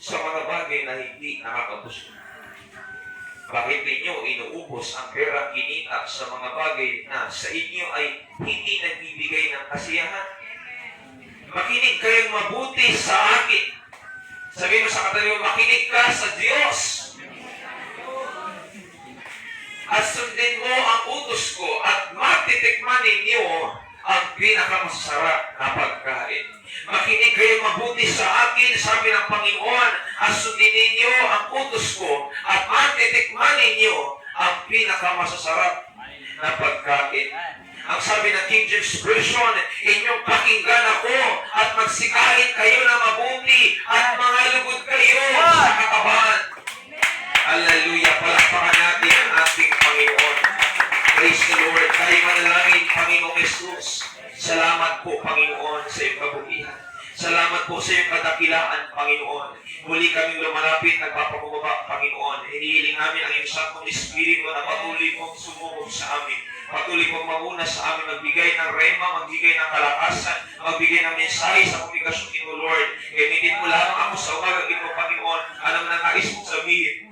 sa mga bagay na hindi nakakabusog? Bakit ninyo inuubos ang pera kinita sa mga bagay na sa inyo ay hindi nagbibigay ng kasiyahan? Makinig kayong mabuti sa akin. Sabihin mo sa katabi mo, makinig ka sa Diyos. At sundin mo ang utos ko at matitikman ninyo ang pinakamasarap na pagkain. Makinig kayo mabuti sa akin, sabi ng Panginoon, at sundin ninyo ang utos ko at matitikman ninyo ang pinakamasarap na pagkain. Ang sabi ng King James Version, inyong pakinggan ako at magsikain kayo na mabuti at mangalugod kayo sa katabahan. Hallelujah! Palakpakan natin ang ating Panginoon. Praise the Lord. Tayo manalangin, Panginoong Jesus. Salamat po, Panginoon, sa iyong kabutihan. Salamat po sa iyong kadakilaan, Panginoon. Muli kaming lumalapit, nagpapakubaba, Panginoon. Hinihiling namin ang iyong Santong Espiritu na patuloy pong sumubog sa amin. Patuloy pong maguna sa amin, magbigay ng rema, magbigay ng kalakasan, magbigay ng mensahe sa komunikasyon ito, Lord. Gamitin mo lamang ako sa umaga ito, Panginoon. Alam na nais mong sabihin.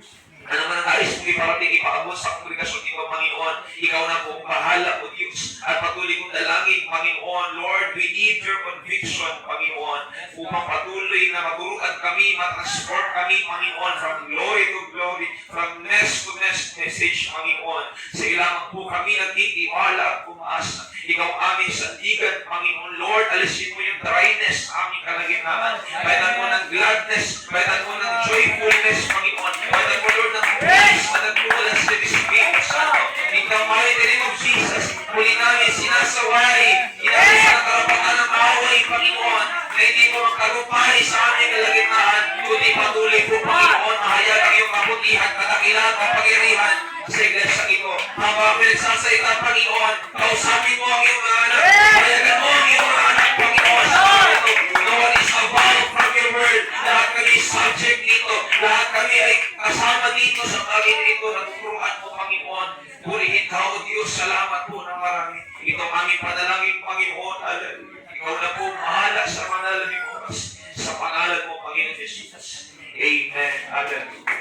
Ano man ang nais mong iparating, ipaabot sa komunikasyon ito, Panginoon. Ikaw na po bahala, O Diyos. At patuloy kong dalangin, Panginoon. Lord, we need your conviction, Panginoon. Upang patuloy na maturuan kami, matransport kami, Panginoon, from glory to glory, from nest to nest message, Panginoon. Sa ilamang po kami nagtitiwala at umaasa. Ikaw aming sandigan, Panginoon. Lord, alisin mo yung dryness sa aming kalagitnaan. Bayan mo ng gladness, bayan mo ng joyfulness, Panginoon. Bayan mo, Lord, ng peace na nagmula sa Espiritu Santo. In the mighty name of Jesus, muli namin sinasaway, ginamit sa karapatan ng away, Panginoon, na hindi mo magkarupay sa aming kalagitnaan, kundi patuloy po, Panginoon, mahayag ang iyong kabutihan, kadakilan, kapangyarihan sa iglesia ito. Habang pinagsasalita, Panginoon, kausapin mo ang iyong mga anak, hayagan mo ang iyong mga anak, Panginoon, sa mga ito. No one is above from your word. Lahat kami subject dito. Lahat kami ay kasama dito sa bagay na ito. Natuturuan mo, Panginoon. Purihin ka, O Diyos. Salamat po ng marami. Ito ang aming panalangin, Panginoon. Hallelujah. Ikaw na po mahala sa manalamig oras. Sa pangalan mo, Panginoon Jesus. Amen. Hallelujah.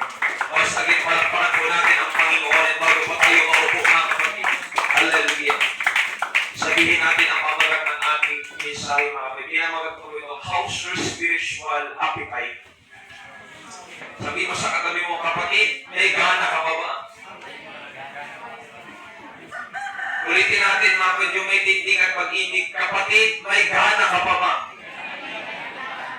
Once again, palakpakan po natin ang Panginoon at bago pa tayo maupo mga kapatid. Hallelujah. Sabihin natin ang pamagat ng ating mensahe, mga kapatid. Pinamagat po ito, how's your spiritual appetite? Sabihin mo sa katabi mo, kapatid, may gana ka ba ba? Ulitin natin, mga kapatid, yung may tindig at pag-ibig. Kapatid, may gana ka pa ba?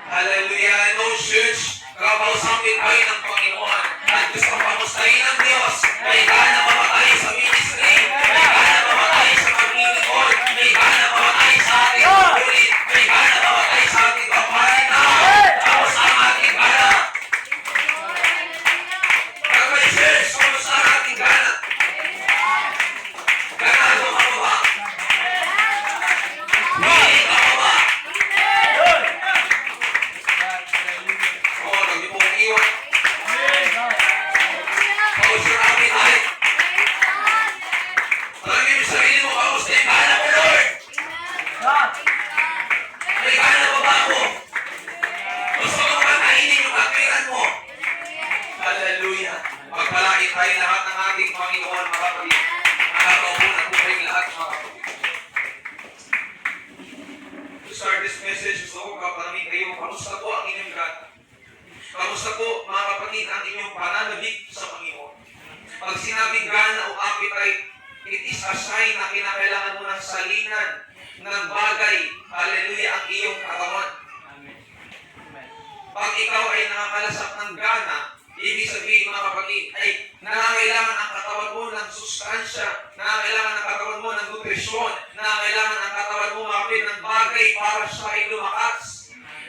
Hallelujah. No church, kapausapin kayo ng Panginoon. At gusto pamustahin ng Diyos. May gana pa ba tayo sa ministry? May gana pa ba tayo sa paglilingkod? May gana pa ba tayo sa ating ulit? May gana pa ba tayo sa ating papahin na? Tapos ang ating gana. Kapag church, kamusta ang ating gana? Ganado ka pa ba? Hindi ka pa ba? Oo, nagdi po ang iwan. How's your appetite? Talagin mo sa sarili mo, kamusta yung gana ko, Lord? May gana pa ba ako? Gusto mo kakainin yung katwiran mo? Hallelujah. Pagpalain tayo lahat ng ating Panginoon, mga kapatid. Nakakaupo na po kayong lahat, mga kapatid. To start this message, gusto ko kapanamin kayo, kamusta po ang inyong gana? Kamusta po, mga kapatid, ang inyong pananabik sa Panginoon? Pag sinabing gana o appetite, it is a sign na kinakailangan mo ng salinan, ng bagay, hallelujah, ang iyong katawan. Pag ikaw ay nakakalasap ng gana, ibig sabihin, mga kapatid, ay nangangailangan ang katawan mo ng sustansya, nangangailangan ang katawan mo ng nutrisyon, nangangailangan ang katawan mo, mga kapatid, ng bagay para siya ay lumakas.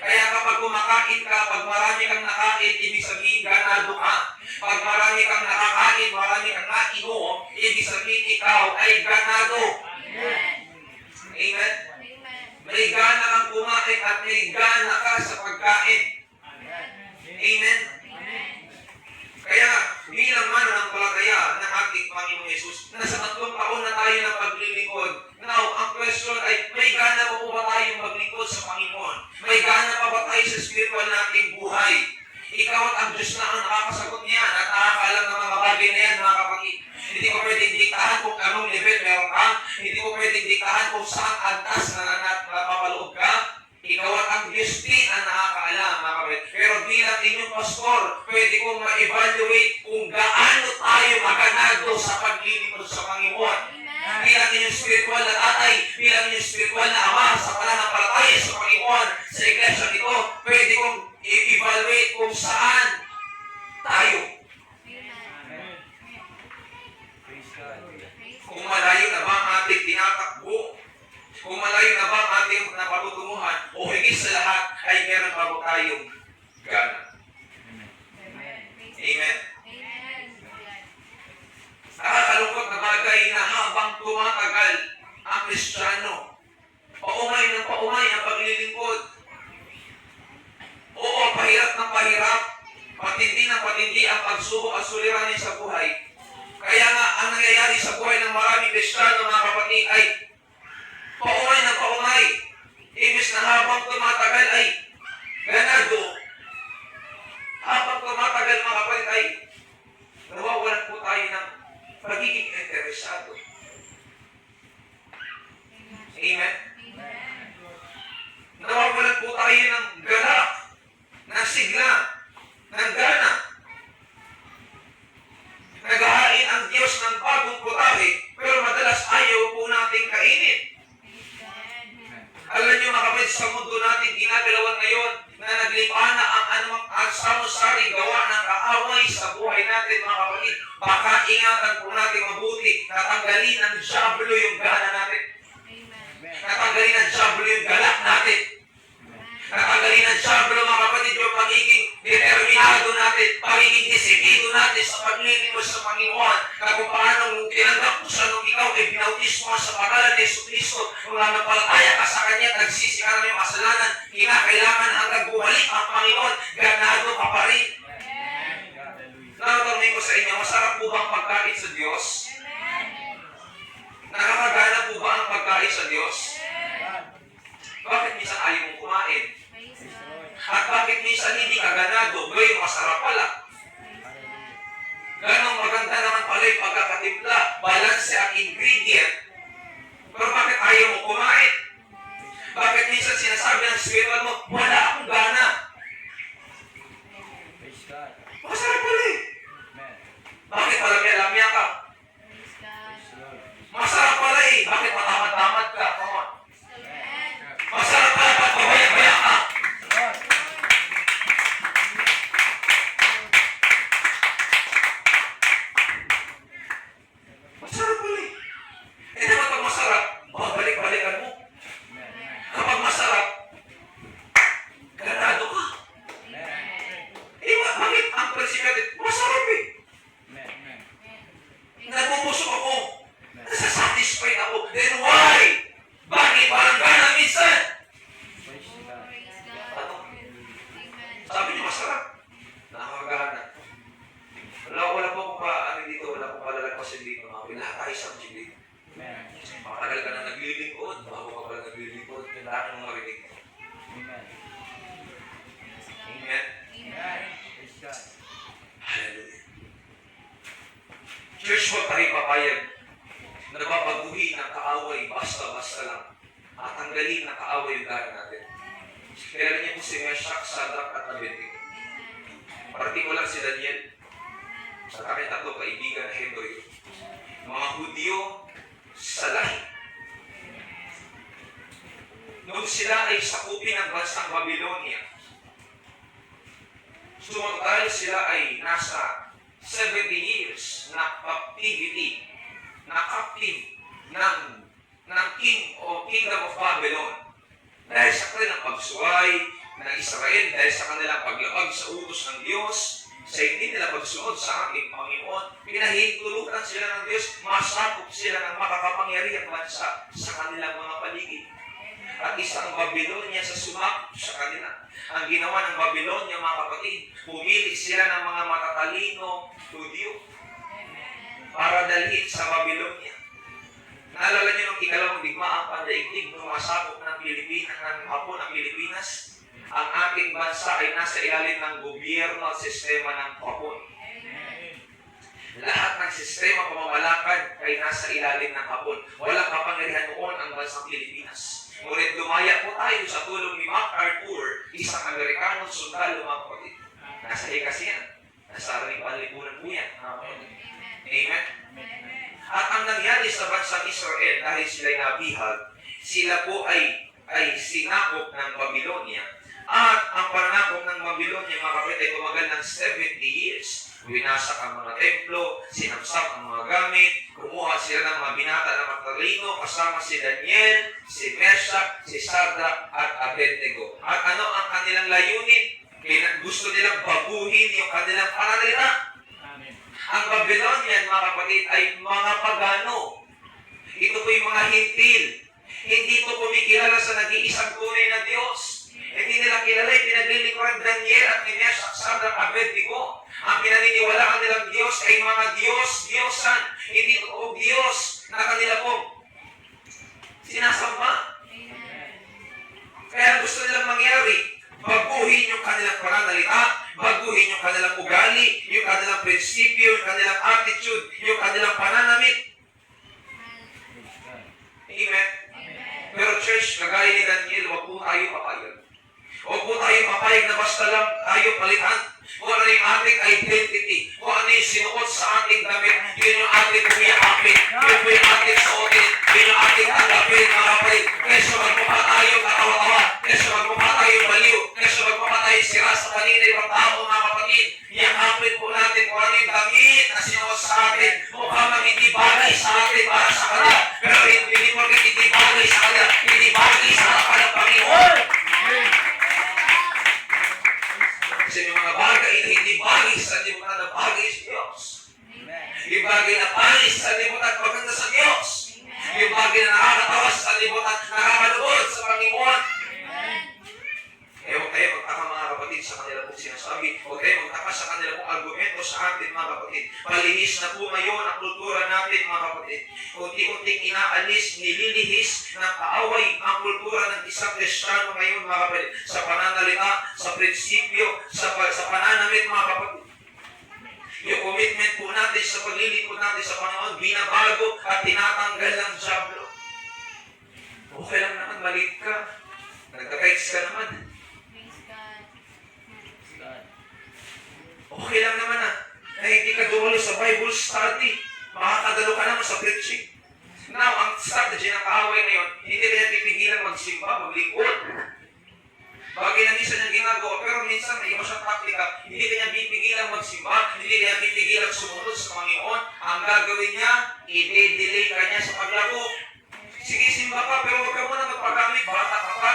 Kaya kapag kumakain ka, pag marami kang nakain, ibig sabihin ganado ka. Pag marami kang nakakain, marami kang nainom, ibig sabihin ikaw ay ganado. Amen? May gana kang kumain at may gana ka sa pagkain. Amen? Kaya bilang mananampalataya ng ating Panginoon Jesus, nasa 3 taon na tayo ng paglilingkod. Now, ang question ay, may gana pa po ba tayong maglingkod sa Panginoon? May gana pa ba tayo sa spiritual nating buhay? Ikaw na kung saan antas na napapaloob ka. Ikaw at ang Diyos din ang nakakaalam, mga kapatid. Pero bilang inyong pastor, pwede kong ma-evaluate kung gaano tayo maganado sa paglilingkod sa Panginoon. Bilang inyong spiritual na tatay, bilang inyong spiritual na ama sa pananampalataya sa Panginoon, sa iglesia nito, pwede kong i-evaluate kung saan tayo. Kung malayo na ba ang ating tinatakbo, kung malayo na ba ang ating napatutunguhan, o higit sa lahat ay meron pa po tayong gana. Amen. Nakakalungkot na bagay na habang tumatagal ang Kristiyano, paumay ng paumay ang paglilingkod. Oo, pahirap ng pahirap, patindi ng patindi ang pagsubok at suliranin sa buhay. Kaya nga, ang nangyayari sa buhay ng maraming Kristiyano, mga kapatid, ay paumay ng paumay. Ibig na habang tumatagal ay ganado. Habang tumatagal, mga kapatid, ay nawawalan po tayo ng pagiging interesado. Amen? Nawawalan po tayo ng galak, ng sigla, ng gana. Naghahain ang Diyos ng bagong putahe, pero madalas ayaw po nating kainin. Alam niyo, mga kapatid, sa mundo natin ginagalawan ngayon na naglipana ang anumang sari gawa ng kaaway sa buhay natin, mga kapatid. Baka ingatan po natin mabuti na tanggalin ng diablo yung gana natin. Natanggalin ng diablo yung galak natin. Natanggalin ng diablo, mga kapatid, yung pagiging determinado natin, pagiging disiplido natin sa paglilingkod sa Panginoon, na kung paano nung tinanggap mo siya nung ikaw ay binautismo sa pangalan ni Jesucristo, nung nanampalataya ka sa Kanya at nagsisi ka ng iyong kasalanan, kinakailangan hanggang bumalik ang Panginoon, ganado ka pa rin. Natatanungin ko sa inyo, masarap po ba ang pagkain sa Diyos? Nakakagana po ba ang pagkain sa Diyos? Bakit minsan ayaw mong kumain? At bakit minsan hindi ka ganado? Gawin masarap pala. Ganong maganda naman pala yung pagkakatimpla. Balance ang ingredient. Pero bakit ayaw mo kumain? Bakit minsan sinasabi ng spiritual mo, wala akong gana? Masarap pala eh. Bakit malamya-lamya ka? Masarap pala eh. Bakit matamad-tamad ka? Come on. Masarap pala pag pabaya-baya ka. Masarap pala eh. Eh naman pag masarap, babalik-balikan mo. Kapag masarap, ganado ka. Eh bakit ang prinsipyo natin? Masarap eh. Nabubusok ako. Nasa-satisfied ako. Then why? Bakit parang gana minsan? Ano? Sabi niyo masarap. Nakakagana. Wala po kung ano dito. Wala po palalagpasin dito. Lahat tayo subject dito. Matagal ka na naglilingkod. Bago ka pala naglilingkod. Kailangan mong marinig. Amen? Hallelujah. Church, huwag tayo papayag na nababaguhin ng kaaway basta-basta lang at tanggalin ng kaaway yung gana natin. Kailan niyo po si Meshach, Shadrach at Abednego. Partikular si Daniel sa kanyang tatlong kaibigan na Hebreo. Mga Hudyo sa lahi. Noong sila ay sakupin ng bansang Babylonia, sumagal sila ay nasa 70 years na captivity, na captive ng king o kingdom of Babylon. Dahil sa kanilang pagsuway ng Israel, dahil sa kanilang paglabag sa utos ng Diyos, sa hindi nila pagsunod sa ating Panginoon, pinahintulutan sila ng Diyos, masakop sila ng makakapangyarihang bansa sa kanilang mga paligid. At isang Babylonia sa sumakop sa kanila. Ang ginawa ng Babylonia, mga kapatid, pumili sila ng mga matatalino Hudyo para dalhin sa Babylonia. Naalala niyo nung ikalawang digmaang pandaigdig nung masakop ng Pilipinas, ng Hapon ang Pilipinas? Ang ating bansa ay nasa ilalim ng gobyerno at sistema ng Hapon. Lahat ng sistema pamamalakad ay nasa ilalim ng Hapon. Walang kapangyarihan noon ang bansang Pilipinas. Ngunit lumaya po tayo sa tulong ni MacArthur, isang Amerikanong sundalo, mga kapatid. Nasa hikas yan. Nasa lipunan po yan, mga kapatid. Amen? At ang nangyari sa bansang Israel, dahil sila'y nabihag, sila po ay sinakop ng Babylonia. At ang panakop ng Babylonia, mga kapatid, ay tumagal ng 70 years. Winasak ang mga templo, sinamsak ang mga gamit, kumuha sila ng mga binata na matalino, kasama si Daniel, si Meshach, si Shadrach, at Abednego. At ano ang kanilang layunin? Gusto nilang baguhin yung kanilang pananalita. Ang Babylonian, mga kapatid, ay mga pagano. Ito po yung mga hintil. Hindi ito kumikilala sa nag-iisang tunay na Diyos. Hindi nila kilala yung pinaglilingkuran Daniel at ni Meshach, Shadrach, Abednego. Ang pinaniniwalaan nilang Diyos ay mga Diyos-Diyosan. Hindi ito Diyos na kanila po sinasamba. Kaya gusto nilang mangyari, baguhin yung kanilang pananalita, baguhin yung kanilang ugali, yung kanilang prinsipyo, yung kanilang attitude, yung kanilang pananamit. Amen? Pero church, kagaya ni Daniel, huwag po tayo papayag. Huwag po tayo papayag na basta lang tayo palitan. Kung ano yung ating identity, kung ano yung sinuot sa ating damit, yun yung ating kumiyakapin, yun po yung ating suotin, yun yung ating tanggapin, mga kapatid. Kaysa magmukha tayo katawa-tawa, kaysa magmukha tayo baliw, kaysa magmukha tayo sira sa kanina ibang tao, mga kapatid. Yakapin po natin kung ano yung damit na sinuot sa atin. Mukha mang hindi bagay sa atin para sa kanila, pero hindi mo hindi bagay sa kanila, hindi bagay sa harapan ng Panginoon. Kasi may mga bagay na hindi bagay sa libutan na bagay sa Diyos. Yung bagay na pangis sa libutan maganda sa Diyos. Yung bagay na nakakatawa sa libutan nakakalugod sa Panginoon. Eh, huwag tayo magtaka, mga kapatid, sa kanila pong sinasabi. Huwag tayo magtaka sa kanila pong argumento sa atin, mga kapatid. Palihis na po ngayon ang kultura natin, mga kapatid. Unti-unting inaalis, nililihis ng kaaway ang kultura ng isang Kristiyano ngayon, mga kapatid. Sa pananalita, sa prinsipyo, sa pananamit, mga kapatid. Yung commitment po natin sa paglilingkod natin sa Panginoon, binabago at tinatanggal ng Diablo. Okay lang naman, maliit ka. Nagka-text ka naman. Okay lang naman na hindi ka dumalo sa Bible study. Makakadalo ka naman sa preaching. Now, ang strategy ng kaaway ngayon, hindi kaya pipigilan magsimba, maglingkod. Bagay na minsan niyang ginagawa, pero minsan may iba siyang taktika, hindi kanya pipigilan magsimba, hindi kanya pipigilan sumunod sa Panginoon. Ang gagawin niya, i-delay ka niya sa paglago. Sige, simba ka, pero huwag ka muna magpagamit, bata ka pa.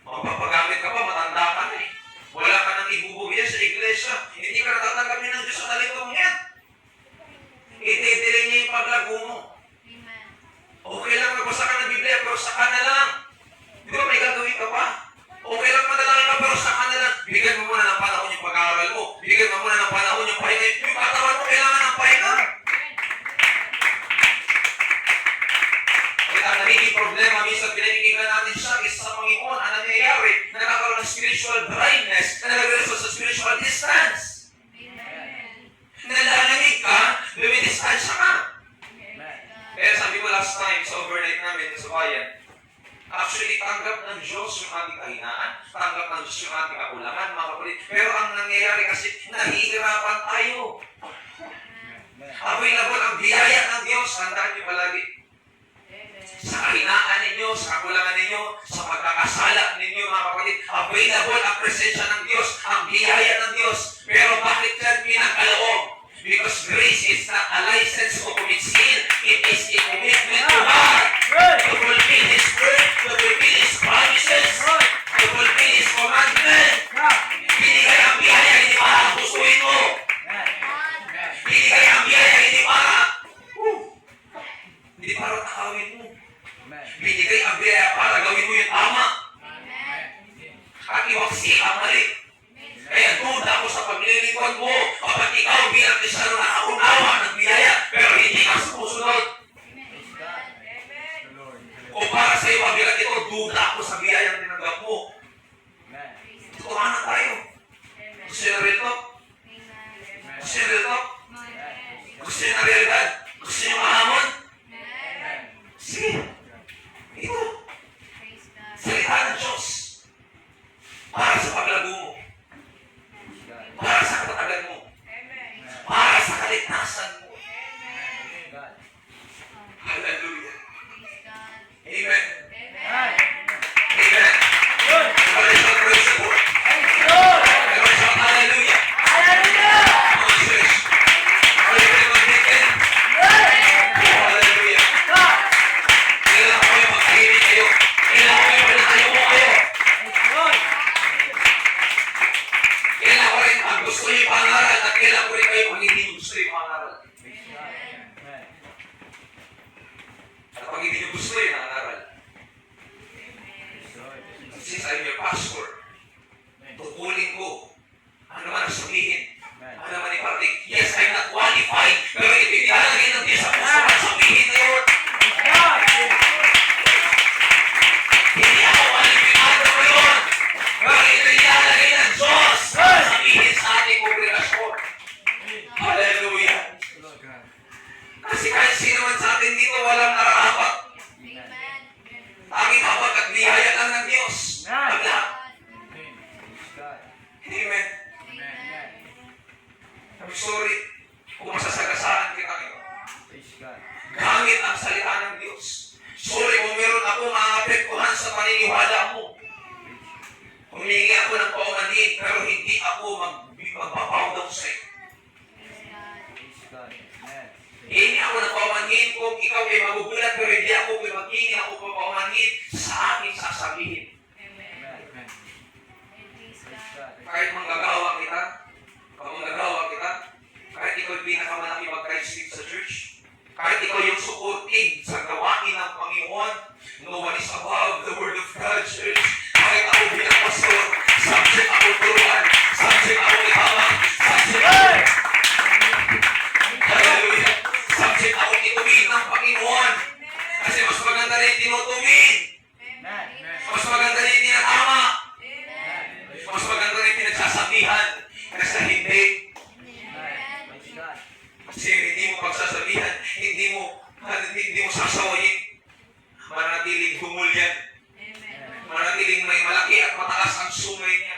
Magpapagamit ka pa, matanda ka na eh. Wala ka nang ibubugyan sa iglesia. Hindi ka natatanggapin ng Diyos sa talento mo yan. I-delay niya yung paglago mo. Okay lang, magbasa ka ng Biblia, pero saka na lang. Di ba may gagawin ka pa? Okay lang madalangin ka, pero saka na lang. Bigyan mo muna ng panahon yung pag-aaral mo. Bigyan mo muna ng panahon yung pahinga. Yung katawan mo kailangan ng pahinga. At ang nagiging problema, minsan pinanigigan natin siya isa sa Panginoon. Ang nangyayari, nakakaroon ng spiritual blindness, na nag-result sa spiritual distance. Nalalamig ka, lumidistansya ka. Kaya sabi ko last time sa overnight namin sa bayan, actually tanggap ng Diyos yung ating kahinaan, tanggap ng Diyos yung ating kakulangan, mga kapatid. Pero ang nangyayari kasi, nahihirapan tayo. Available ang biyaya ng Diyos, tandaan niyo palagi. Sa kahinaan ninyo, sa kakulangan ninyo, sa pagkakasala ninyo, mga kapatid, available ang presensya ng Diyos, ang biyaya ng Diyos. Pero bakit yan pinagkaloob? Because grace is not a license to commit sin. It is a commitment to God. To fulfill His word, to fulfill His promises, to fulfill His commandment. Binigay ang biyaya, hindi para pusuin mo. Binigay ang biyaya, hindi para takawin mo. Binigay ang biyaya para gawin mo yung tama. At iwaksi ang mali. Kaya duda gusto niyo yung pangaral at kailan ko rin kayo pag hindi niyo gusto yung pangaral. At pag hindi niyo gusto yung pangaral. Since I'm your pastor, tukulin ko. Ano man ang sabihin? Ano naman iparating? Yes, I'm not qualified. Pero ito yung ilalagay ng Diyos sa puso at sabihin na yun. Hindi ako qualifikado ko yun. Pero ito yung ilalagay ng Diyos at sabihin sa ating kongregasyon. Hallelujah. Kasi kahit sino man sa atin dito, walang nararapat. Tanging hawak at biyaya lang ng Diyos. Ang lahat. Amen. I'm sorry kung masasagasaan kita ngayon. Gamit ang salita ng Diyos. Sorry kung meron ako maapektuhan sa paniniwala mo. Humingi ako ng paumanhin, pero hindi ako magbabaw daw sa'yo. Hindi ako ng paumanhin kung ikaw ay magugulat, pero hindi ako maghingi ako paumanhin sa aking sasabihin. Kahit manggagawa kita, kahit ikaw yung pinakamalaki mag-Christ sa church, kahit ikaw yung supporting sa gawain ng Panginoon, no one is above the Word of God, church. Kahit ako bilang pastor, subject ako turuan, subject ako itawag, hallelujah, subject ako ituwid ng Panginoon. Kasi mas maganda rin tinutuwid. Mas maganda rin tinatama. Mas maganda rin pinagsasabihan kaysa hindi. Kasi hindi mo pagsasabihan, hindi mo sasawayin. Manatiling humul yan. Manatiling may malaki at mataas ang sungay niya.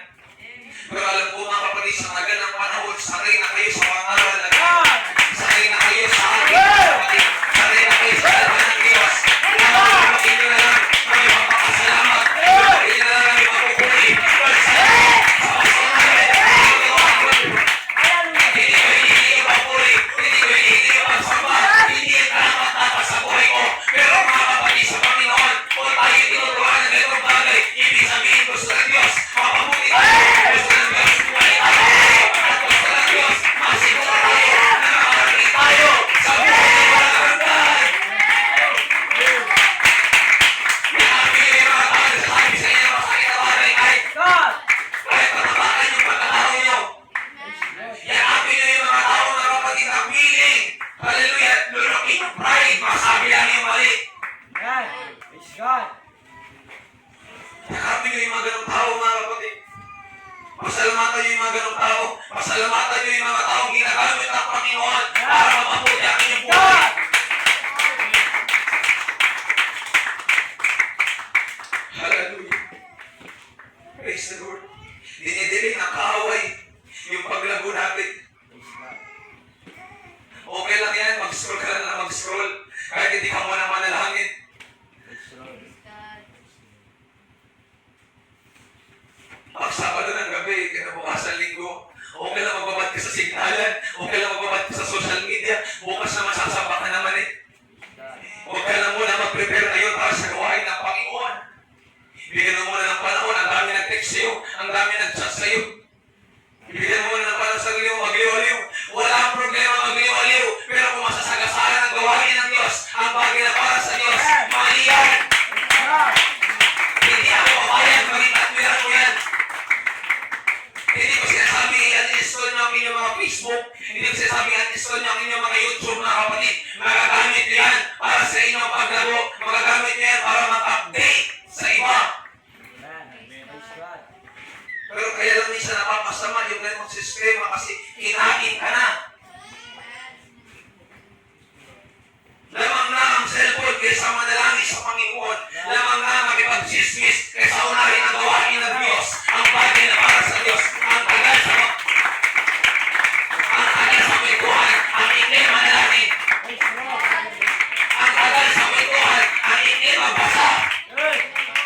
Pero alam ko mga kapatid, sa tagal ng panahon, sanay na kayo sa pangaral na Diyos. Sanay na kayo sa ating kapatid. Sanay na kayo sa laban ng Diyos. Pagkakin nyo na lang, may magpapasalamat. Pagkakin na lang may mapupuli. Pasalamatan niyo yung mga ganong tao. Pasalamatan niyo yung mga taong ginagamit ng Panginoon para mapabuti ang inyong buhay. Hallelujah. Praise the Lord. Dinidilig ng kaaway yung paglago natin. Okay lang yan. Mag-scroll ka lang mag-scroll. Kahit hindi ka muna manalangin. Pag Sabado ng gabi, kinabukasan linggo, okay lang magbabad ka sa signalan, okay lang magbabad ka sa social media, bukas naman sasamba ka naman eh. Huwag ka lang muna mag-prepare ngayon para sa gawain ng Panginoon. Bigyan mo muna ng panahon, ang dami nag-text sa'yo, ang dami nag-chat sa'yo. Bigyan mo muna ng panahon sa magliwaliw. Wala ang problema magliwaliw, pero kung masasagasaan ang gawain ng Diyos, ang bagay na para sa Diyos, mali yan. Hindi ako papayag, maging atwiran mo yan. Hindi ko sinasabi uninstall nyo ang inyong mga Facebook. Hindi ko sinasabi uninstall nyo ang inyong mga YouTube na kapatid. Magagamit nyo yan para sa inyong paglago. Magagamit nyo yan para mag-update sa iba. Pero kaya lang minsan napapasama yung ganitong sistema kasi kinain ka na. Lamang na ang cellphone kaysa manalangin sa Panginoon. Lamang na makipag-chismis kaysa unahin ang gawain ng Diyos. Ang bagay na para sa Diyos. Ang tagal sa kwentuhan, ang hindi manalangin. Ang tagal sa kwentuhan, ang hindi magbasa.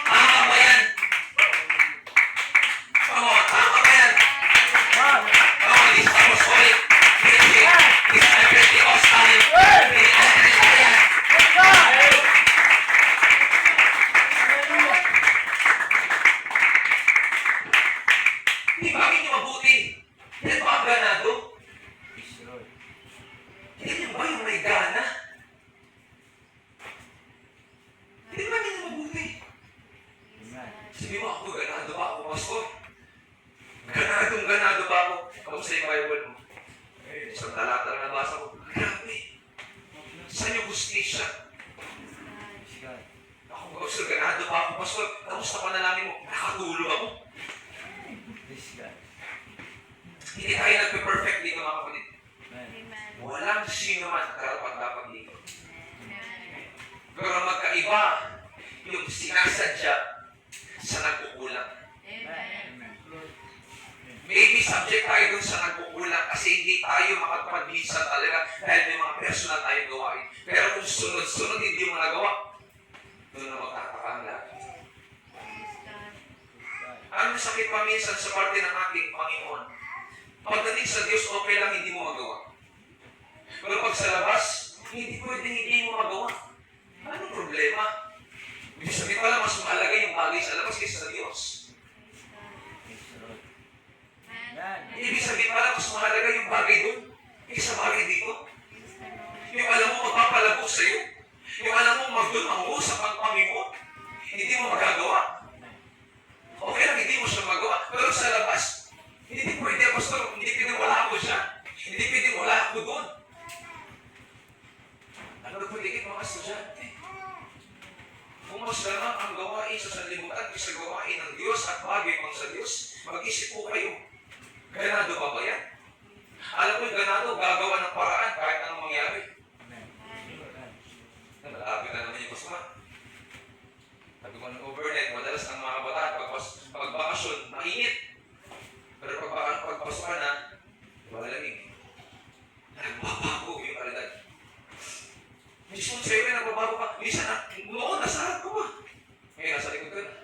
Tama ba yan? Tama ba yan? Tama, hindi sa Hindi subject tayo dun sa nagkukulang kasi hindi tayo makapag-minsan talaga dahil may mga personal tayo gawain. Pero kung sunod-sunod hindi mo nagawa, doon na magtataka ang lahat. Ano sakit pa minsan sa parte ng ating Panginoon? Pagdating sa Diyos, okay lang hindi mo magawa. Pero pag sa labas, hindi pwedeng hindi mo magawa. Anong problema? Ibig sabihin pala, mas mahalaga yung bagay sa labas kaysa sa Diyos. Ibig sabihin pala, mas mahalaga yung bagay doon kaysa bagay dito. Yung alam mo magpapalabok sa'yo. Yung alam mo magdoon ang usap ang Panginoon. Hindi mo magagawa. Okay lang, hindi mo siya magawa. Pero sa labas, hindi pwede, Pastor. Hindi pwede wala ako siya. Hindi pwede wala ako doon. Ano na pwede mga estudyante? Kung mas lamang ang gawain sa sanlibutan kaysa gawain ng Diyos at bagay pang sa Diyos, mag-isip po kayo. Ganado pa ba yan? Alam ko yung ganado, gagawa ng paraan kahit anong mangyari. Malapit na naman yung pasma. Sabi ko ng overnight, madalas ang mga kabataan, pagbakasyon, mainit. Pero pagpasukan na, malamig. Nagbabago yung kalidad. Mismo sa'yo rin, nagbabago ka. Minsan na, noon, nasa harap ko ba? Ngayon, nasa likod ka na.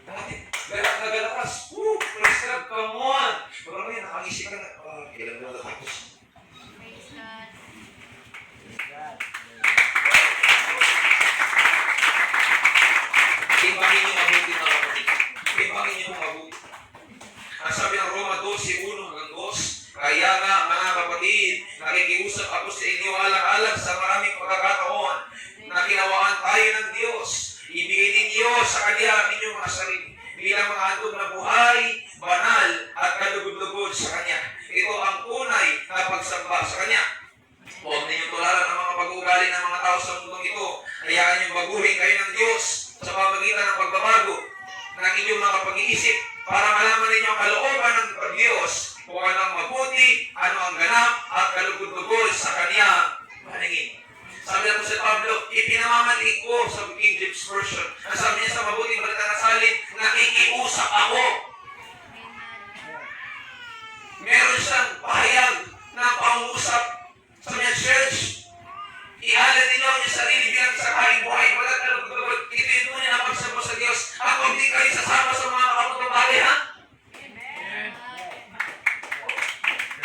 Dati, galak na galakas. Praise God, come on! Pero ngayon, nakangisi ka na. Kailan na natapos? Timbangin niyo mabuti mga kapatid. Timbangin niyo mabuti. Ang sabi ng Roma 12:1-2, kaya nga mga kapatid, nakikiusap ako sa inyo alang-alang sa maraming pagkakataon na kinawaan tayo ng Diyos. Ibigay ninyo sa Kanya ang inyong mga sarili bilang mga handog na buhay, banal at kalugod-lugod sa Kanya. Ito ang tunay na pagsamba sa Kanya. Huwag ninyong tularan ang mga pag-uugali ng mga tao sa mundong ito. Hayaan niyong baguhin kayo ng Diyos sa pamagitan ng pagbabago ng inyong mga pag-iisip para malaman ninyo ang kalooban ng Diyos kung ano ang mabuti, ano ang ganap at kalugod-lugod sa Kanya paningin. Sabi na po si Pablo, ipinamamalik ko sa King James Version. Ang sabi niya sa mabuting balita na salin, nakikiusap ako. Meron siyang pahayag na pangusap. Sabi niya, church, ihalin ninyo ang inyong sarili bilang sa kahing buhay. Walang kalugod-lugod. Ito yung tunay na pagsamba sa Diyos. At kung di kayo sasama sa mga kapatong bagay, ha?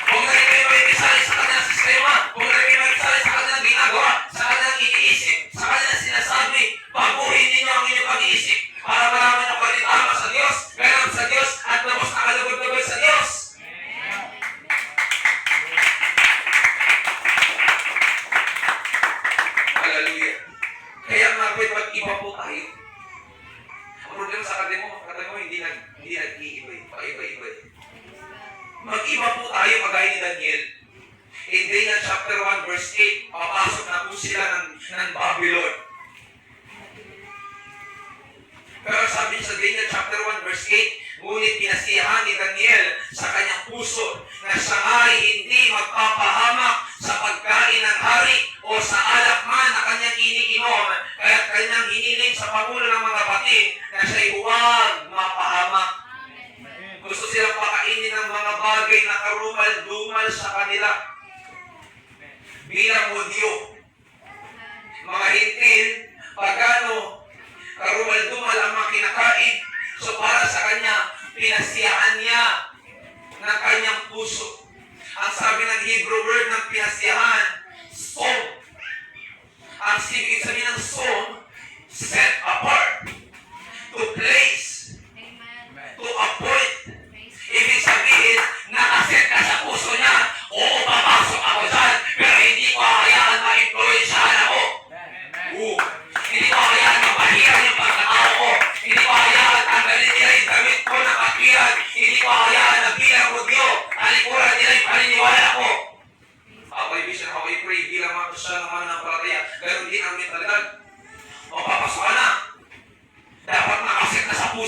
Huwag na rin kayo makikisali sa kanilang sistema. Huwag na rin kayo makikisali sa kanilang ginagawa, sa kanilang iniisip, sa kanilang sinasabi. Baguhin ninyo ang inyong pag-iisip para malaman na palitama sa Diyos, ganap sa Diyos, at labos na kalugod-lugod sa Diyos. Hallelujah. Kaya mga kapatid, mag-iba po tayo. Ang problema sa akademo, hindi nag-iiba. Paiba-iba. Mag-iba po tayo kagaya ni Daniel. In Daniel chapter 1 verse 8, papasok na po sila ng Babylon. Pero sabi sa Daniel chapter 1 verse 8, ngunit pinasiyahan ni Daniel sa kanyang puso na siya ay hindi magpapahamak sa pagkain ng hari o sa alak man na kanyang iniinom, kaya kanyang hiniling sa pangulo ng mga batin na siya'y huwag mapahamak. Gusto silang pakainin ng mga bagay na karumal-dumal sa kanila. Bilang Hudyo, mga hintil, pagano, karumal-dumal ang mga kinakain. So para sa kanya, pinasiyaan niya ng kanyang puso. Ang sabi ng Hebrew word ng pinasiyaan, som. Ang sabi ng som, set apart, to place, to appoint. Ibig sabihin, nakaset ka sa puso niya, oo, papasok ako dyan, pero hindi ko hayaan ma-influensyahan ako. Hindi ko hayaan mapahiran yung pagkatao ko. Hindi ko hayaan tanggalin nila yung damit ko na katwiran. Hindi ko hayaan na bilang Hudyo, talikuran nila yung paniniwala ko. Ako'y vision, ako'y pray, bilang mga Kristiyan naman ng palataya. Ganon din ang mentalidad. O papasok ka na. Dapat nakaset na sa puso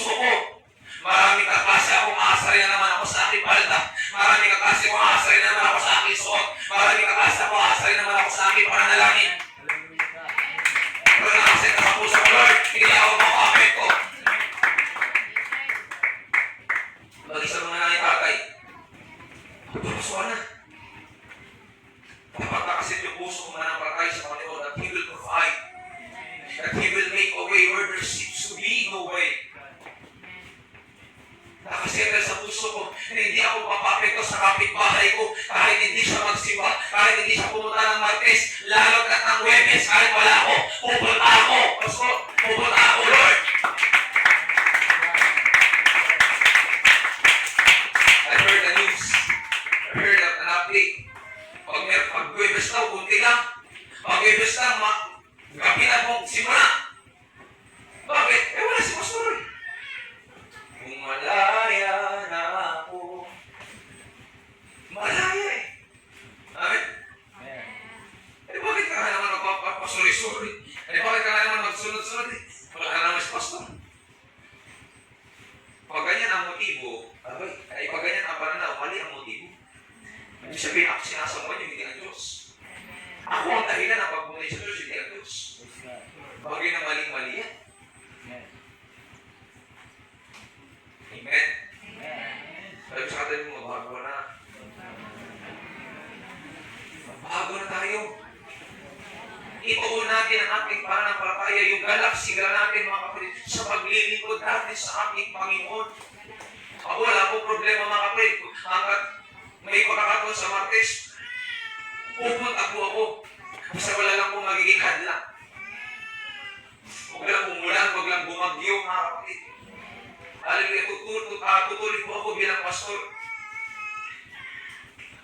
mag-isa mga nanay tatay. Pagpapasuhan na. Papatakasin yung puso kung mananampalataya sa Panginoon that He will provide. That He will make a way where there seems to be no way. Nakasettle sa puso ko na hindi ako papapekto sa kapitbahay ko kahit hindi siya magsimba, kahit hindi siya pumunta ng Martes, lalo at ng Webes, kahit wala ako, pupunta ako. Pastor, pupunta ako, Lord. I heard the news. I heard an update. Pag Webes daw, kunti lang. Pag Webes lang, gabi na pong simula. Bakit? Wala si Pastor. Kung malaya na ako. Malaya eh. Amen? Bakit ka naman magpapasuri-suri? Bakit ka naman magsunod-sunod eh? Wala ka naman si Pastor. Pag ganyan ang motibo, pag ganyan ang pananaw, mali ang motibo. Ibig sabihin, ako sinasamba niyo, hindi ang Diyos. Ako ang dahilan ng pagpunay sa Diyos, hindi ang Diyos. Bagay na maling-mali yan. Amen? Sabi sa katabi mo, magbago na. Magbago na tayo. Ituon natin ang ating pananampalataya, yung galaksiga natin, mga kapatid, sa paglilingkod natin sa ating Panginoon. Ako, wala po problema, mga kapatid. Hanggat may pagkakataon sa Martes, pupunta po ako. Basta wala lang po magiging hadlang. Huwag lang umulan, huwag lang bumagyo, mga kapatid. Hallelujah, tutuloy po ako bilang pastor.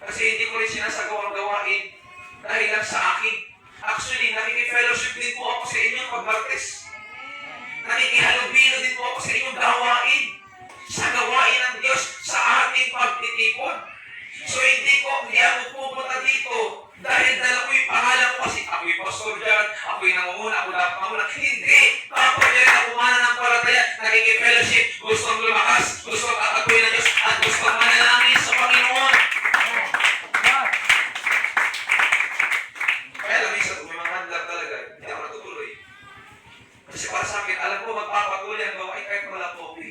Kasi hindi ko rin sinasagawang gawain dahil lang sa akin. Actually, nakikifellowship din po ako sa inyong pag-Martes. Nakikihalubilo din po ako sa inyong gawain. Sa gawain ng Diyos sa ating pagtitipon. So hindi ako pupunta dito dahil dala ko yung pangalan ko kasi ako yung pastor dyan, ako yung namumuna, ako dapat mamuna. Hindi! Kapag yan ako mananampalataya, nakikifellowship, gustong lumakas, gustong kakaguhin ng Diyos, at gustong manalangin sa Panginoon. Kaya lang, minsan, kung may mga handlang talaga, hindi ako natutuloy. Kasi para sa akin, alam ko magpapatuloy ang gawain kahit wala po ako.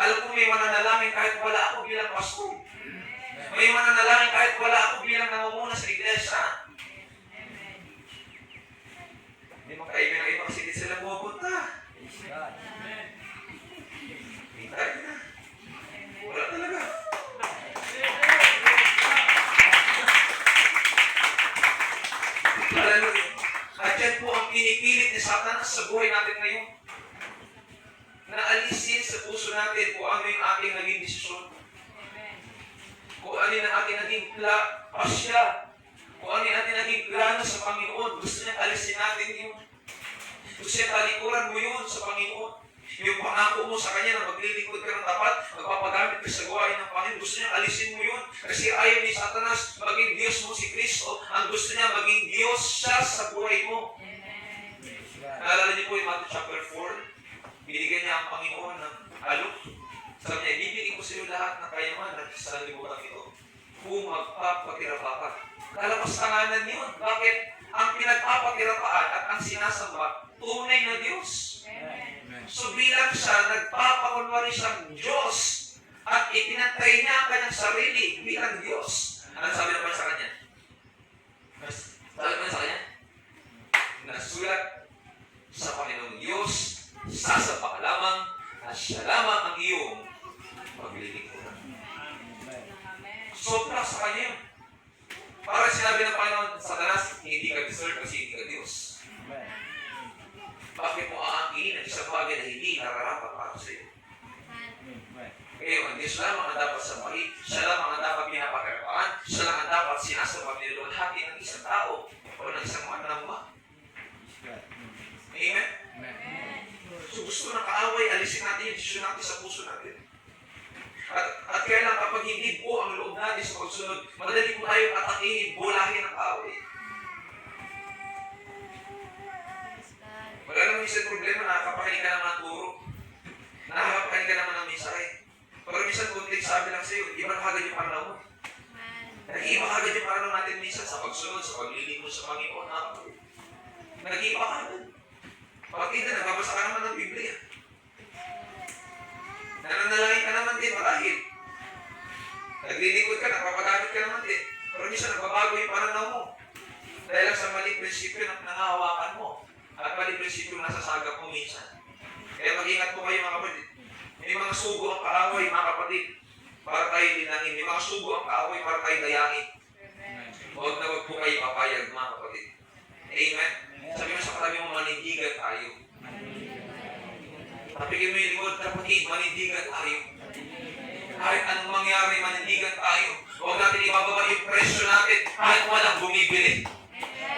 Alam ko may mananalangin kahit wala ako bilang pastor. May mananalangin kahit wala ako bilang namumuna sa iglesia. Hindi makaimin ang iba kasi hindi sila pupunta. Hintay na. Wala talaga. Hallelujah. At yan po ang pinipilit ni Satanas sa buhay natin ngayon. Na alisin sa puso natin kung ano yung ating naging desisyon. Kung ano yung ating naging pasya. Kung ano yung ating naging plano sa Panginoon. Gusto niya alisin natin yun. Gusto niya talikuran mo yun sa Panginoon. Yung pangako mo sa Kanya na maglilingkod ka ng tapat, magpapagamit ka sa gawain ng Panginoon. Gusto niya alisin mo yun. Kasi ayaw ni Satanas maging Diyos mo si Kristo. Ang gusto niya maging Diyos siya sa buhay mo. Naalala niyo po yung Matthew chapter 4? Binigyan niya ang Panginoon ng alok. Sabi niya, ibibigay ko sa iyo lahat ng kayamanan sa libutan ito. Kung magpapakirapa ka. Kalapastanganan yun. Bakit? Ang pinagpapakirapaan at ang sinasamba, tunay na Diyos. So bilang siya, nagpapakunwari siyang Diyos at ipinantay niya ang kanyang sarili bilang Diyos. Ano sabi naman sa kanya? Sabi naman sa kanya? Nasulat sa Panginoong Diyos, sasamba ka lamang at siya lamang ang iyong paglilingkuran. Sobra sa kanya yun. Para sinabi ng Panginoon, Satanas, hindi ka deserve kasi hindi ka Diyos. Bakit mo aangkinin ang isang bagay na hindi nararapat para sa iyo? Kaya ang Diyos lamang ang dapat sambahin, siya lamang ang dapat pinapakirapaan, siya lang ang dapat sinasamba nilulunhati ng isang tao o ng isang manamma. Amen? So gusto ng kaaway, alisin natin yung desisyon natin sa puso natin. At kaya lang kapag hindi po ang loob natin sa pagsunod, madali po tayo atakihin, bulahin ng kaaway. Wala naman isang problema, nakakapakinig ka naman ng turo. Nakakapakinig ka naman ng mensahe. Pero minsan kunting sabi lang sa'yo, iba na kagad yung pananaw mo. Nag-iiba kagad yung pananaw natin minsan sa pagsunod, sa paglilingkod sa Panginoon. Nag-iiba kagad. Bakit na, nagbabasa ka naman ng Biblia. Nananalangin ka naman din, Dahil, naglilingkod ka, napapagamit ka naman din. Pero minsan nagbabago yung pananaw mo. Dahil lang sa maling prinsipyo na nangahawakan mo. At maling prinsipyo na nasasagap mo minsan. Kaya mag-ingat po kayo mga kapatid. May mga sugo ang kaaway mga kapatid. Para tayo linangin. May mga sugo ang kaaway para tayo dayangin. Huwag na huwag po kayo papayag mga kapatid. Amen? Sabi mo sa katabi mo, manindigan tayo. Tapigin mo yung likod, kapatid, manindigan tayo. Kahit anong mangyari, manindigan tayo. Huwag natin ibababa yung presyo natin kahit walang bumibili.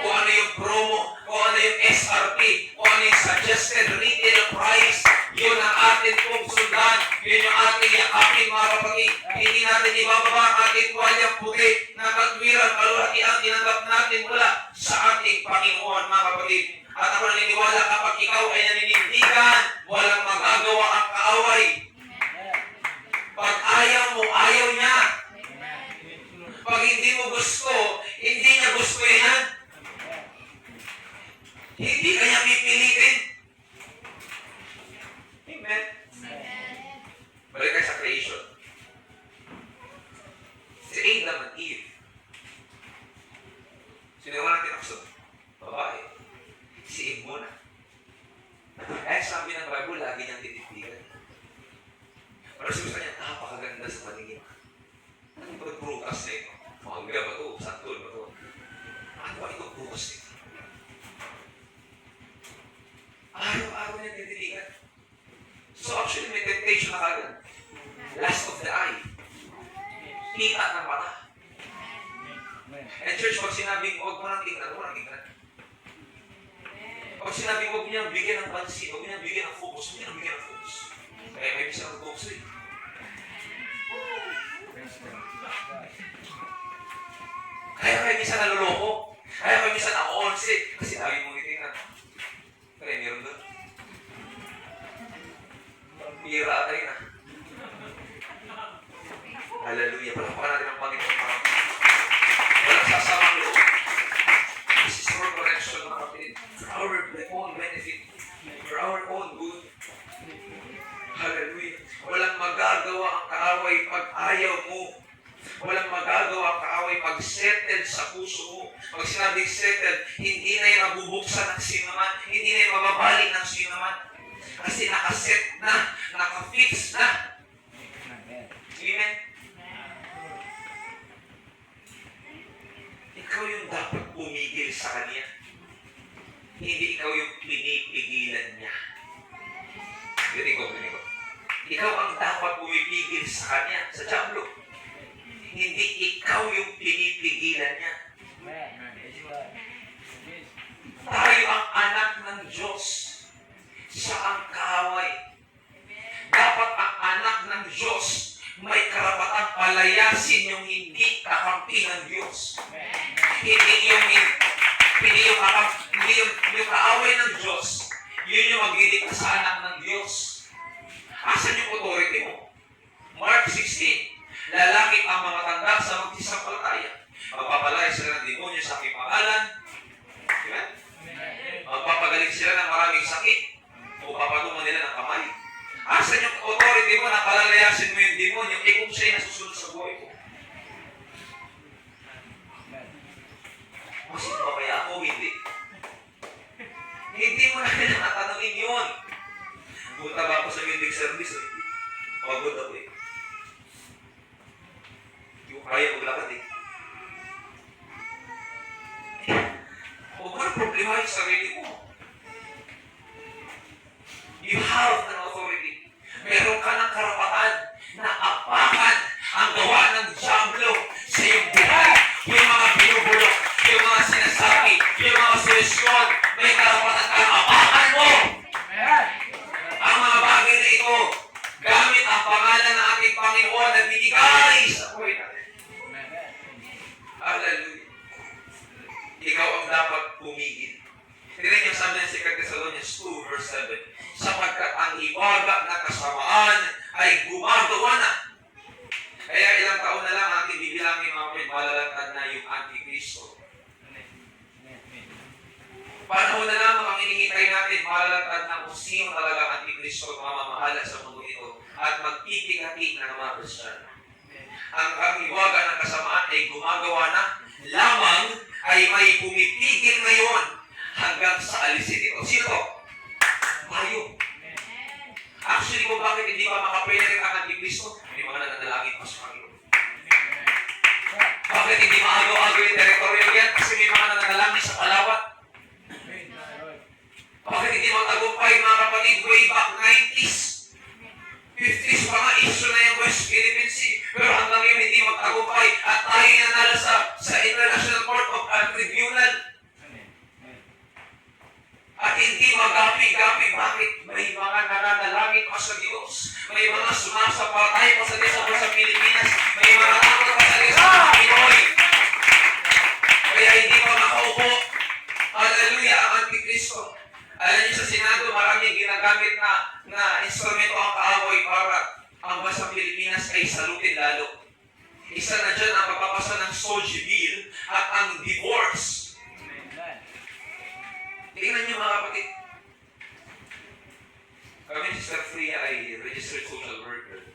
Kung ano yung promo, kung ano yung SRP, kung ano yung suggested retail price, yun ang atin pong sundan. Yun yung ating yakapin mga kapatid. Hindi natin ibababa ang ating tuwalyang puti na katwiran, kalulati ang tinanggap natin mula sa ating Panginoon mga kapatid. At ako naniniwala kapag ikaw ay naninindigan, walang magagawa ang kaaway. Pag ayaw mo, ayaw niya. Pag hindi mo gusto, hindi niya gusto yan. Hindi kanya pipilitin. Amen? Balik tayo sa creation. Si Adam at Eve. Sino naman natin ako? Babae. Si Eve muna. Eh, sabi ng Bible, lagi niyang tititigan. Pero sabi sa kanya, napakaganda sa paningin. Ano ba itong prutas na ito? Mangga ba ito? Santol ba ito? Ano ba itong prutas na ito? Araw-araw niya tititigan. So actually, may temptation na kagad. Last of the eye. Kita ng mata. And church, pag sinabing huwag mo nang tingnan, huwag mo nang tingnan. Pag sinabing huwag mo niyang bigyan ng pansin, huwag mo niyang bigyan ng focus, huwag mo niyang bigyan ng focus. Kaya may bisa ng focus rin. Kaya may bisa naluloko. Kaya may bisa na-onse. Kasi lagi mong itingnan. Kaya meron doon. Pira tayo na. Hallelujah. Palapakan natin ang Panginoon. Walang sasamang loob. This is for correction, mga kapatid. For our own benefit. For our own good. Hallelujah. Walang magagawa ang kaaway pag ayaw mo. Walang magagawa ang kaaway pag settled sa puso mo. Pag sinabing settled, hindi na yung mabubuksan ng sinaman. Hindi na yung mababalik ng sinaman. Kasi nakaset na, nakafix na. Amen? Ikaw yung dapat pumigil sa kanya. Hindi ikaw yung pinipigilan niya. Ganito ko. Ikaw ang dapat pumipigil sa kanya, sa Diablo. Hindi ikaw yung pinipigilan niya. Tayo ang anak ng Diyos. Siya ang kaaway. Dapat ang anak ng Diyos may karapatang palayasin yung hindi kakampi ng Diyos. Hindi yung kaaway ng Diyos. Yun yung magdidikta sa anak ng Diyos. Asan yung authority mo? Mark 16. Lalakit ang mga tanda sa magsisampalataya. Magpapalaya sila ng demonyo sa aking pangalan. Diba? Magpapagaling sila ng maraming sakit. O papatungan nila ng kamay. Asan yung authority mo na palalayasin mo yung demonyo kung siya'y nasusunod sa buhay ko? Masin ba kaya ako? Hindi. Hindi mo na kailangan yun. Punta ba ako sa music service? Hindi. Pagod ako eh. Hindi ko kaya maglakad eh. Huwag mo na problemahin sa sarili mo. You have an authority. Meron ka ng karapatan na apakan ang gawa ng Diablo sa iyong buhay. Yung mga binubulok, yung mga sinasabi, yung mga solusyon, may karapatan kang apakan mo. Ang mga bagay na ito, gamit ang pangalan ng ating Panginoon na binigay sa buhay natin. Hallelujah. Ikaw ang dapat pumigil. Tignan yung sabi ng 2 Thessalonians 2 verse 7. Sapagkat ang iwaga na kasamaan ay gumagawa na. Kaya ilang taon na lang ating bibilangin mga kapatid, malalantad na yung Antikristo. Panahon na lamang ang inihintay natin, malalantad na kung sino talaga ang Antikristo mamamahala sa mundo ito at magtitingal hati-hati ng mga Kristiyano. Ang hiwaga ng kasamaan ay gumagawa na, lamang ay may pumipigil ngayon hanggang sa alisin ito. Sino to? Tayo. Actually, kung bakit hindi pa makapere ang Antikristo, may mga nananalangin pa sa Panginoon. Bakit hindi maagaw-agaw yung teritoryo yan? Kasi may mga nananalangin sa Palawan. Bakit hindi magtagumpay mga kapatid way back 90s? 50s pa nga, issue na yung West Philippine Sea. Pero hanggang ngayon hindi magtagumpay at tayo nanalo sa International Court of Tribunal. At hindi magapi-gapi. Bakit? May mga nananalangin pa sa Diyos. May mga sumasapatay pa sa Diyos sa Pilipinas. May mga takot pa sa Diyos sa Pinoy. Kaya hindi pa makaupo. Hallelujah, ang Antikristo. Alam niyo sa Senado, maraming ginagamit na instrumento ang kaaway para ang bansang Pilipinas ay salutin lalo. Isa na dyan ang pagpapasa ng SOGI bill at ang divorce. Tingnan niyo mga kapatid. Kami ni Sister Freya ay registered social worker.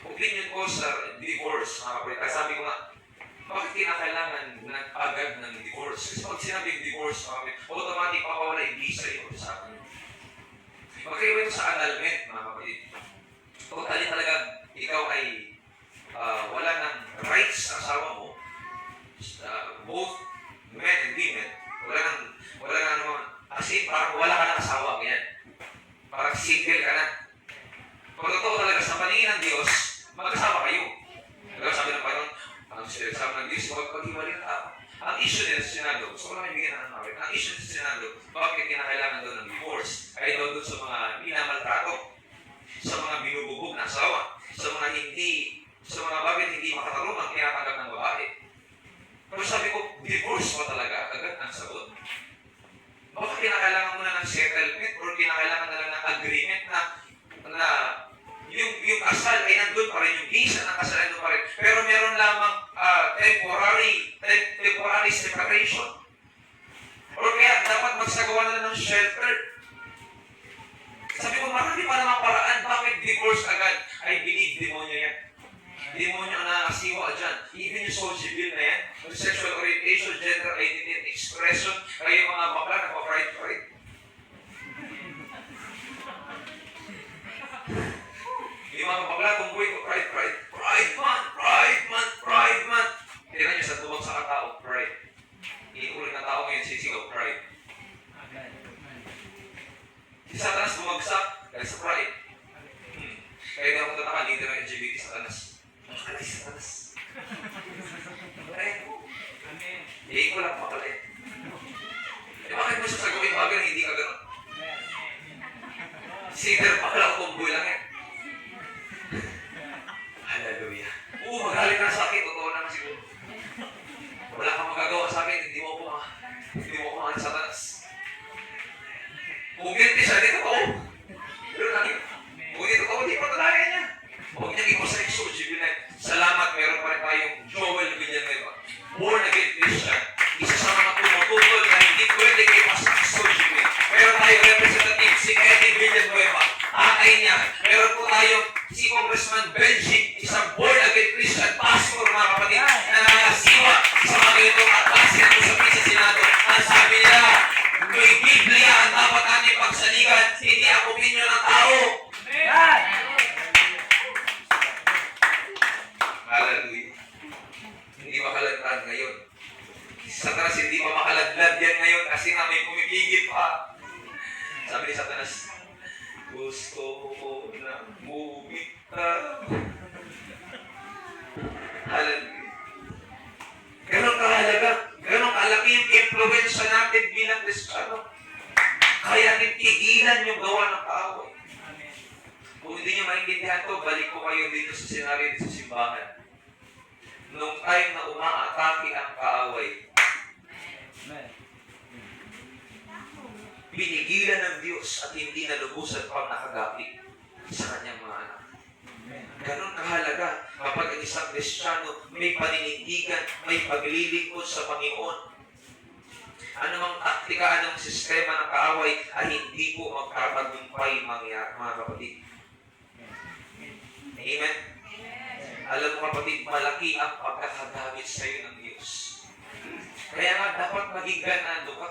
Opinion ko sa divorce, mga kapatid. Ay sabi ko nga, bakit kinakailangan agad ng divorce? Kasi pag sinabing divorse, mga kapatid, automatic papawala yung visa yung sa akin. Magkaiba ito sa annulment, mga kapatid. Totally talagang ikaw ay wala ng rights sa asawa mo, both men and women, wala nang naman, kasi parang wala ka ng asawa, ganyan. Parang single ka na. Pag totoo talaga sa paningin ng Diyos, magkasama kayo. Diba sabi ng Panginoon, ang sabi ng Diyos, pag-hiwalay ng tao. Ang issue nila sa Senado, gusto ko lang ibigyan ng namin, ang issue sa Senado, bakit kinakailangan doon ng divorce, ay doon sa mga minamaltrato, sa mga binububog na asawa, sa mga bagay hindi makatarong ang tinatanggap ng babae. Pero sabi ko, divorce pa talaga, agad ang sagot. Bakit kinakailangan mo na ng settlement or kinakailangan na lang ng agreement na yung kasal ay nandun pa rin, yung visa ng kasal ay nandun pa rin, pero meron lamang temporary separation. Or kaya dapat magsagawa na lang ng shelter. Sabi ko, marami pa namang paraan, bakit divorce agad? I believe demonyo yan. Demonyo ang nakasiwa dyan. Even yung social bill na yan, yung sexual orientation, gender identity, and expression, kayo mga bakla, nagpa-pride. Yung mga bakla, tumboy ko, pride. Pride month. Tignan nyo sa tubag sa katao, pride. Inulit na tao ngayon, sisigaw, pride. Si Satanas bumagsak dahil sa pride. Kaya di akong tataka, leader ng LGBT sa Satanas. Makalay sa Satanas. Pride mo. Hindi ko lang makalay. Bakit mo siya sagawin bagay na hindi ka gano'n? Sider pa lang, tumboy lang yan. Hallelujah. Magalit ka na sa akin, totoo naman siguro. Wala kang magagawa sa akin, hindi mo kumahan sa Satanas. Kung guilty siya, di totoo. Pero kung di totoo, di patalayan niya. Huwag niya ikaw sa exogibilite. Salamat, meron pa rin tayong Joel Villanueva. Born again Christian. Isa sa mga tumututol na hindi pwede kayo pa sa exogibilite. Meron tayong representative, si Eddie Villanueva. Atay niya. Meron po tayong si Congressman Benji, isang born again Christian pastor, mga kapatid, na nangasiwa sa mga ganitong klase ng usapin sa Senado. Ang sabi nila, may Biblia ang dapat namin pagsaligan, hindi ang opinion ng tao. Hallelujah. Hindi makalaglag ngayon. Satanas, hindi pa makalaglag yan ngayon kasi nga may pumipigil pa. Sabi ni Satanas, gusto ko na bumitaw. Hallelujah. Ganon kahalaga, ganon kalaki yung influensya natin bilang Kristiyano. Kaya natin tigilan yung gawa ng kaaway. Kung hindi nyo maintindihan to, balik ko kayo dito sa senaryo dito sa simbahan. Nung time na umaatake ang kaaway, binigilan ng Diyos at hindi nalubusan pang nakagapi sa kanyang mga anak. Ganon kahalaga kapag ang isang Kristiyano may paninindigan, may paglilingkod sa Panginoon. Anumang taktika, anong sistema ng kaaway ay hindi po magkatagumpay mga kapatid. Amen? Alam mo kapatid, malaki ang pagkakagamit sa iyo ng Diyos. Kaya nga dapat maging ganado ka.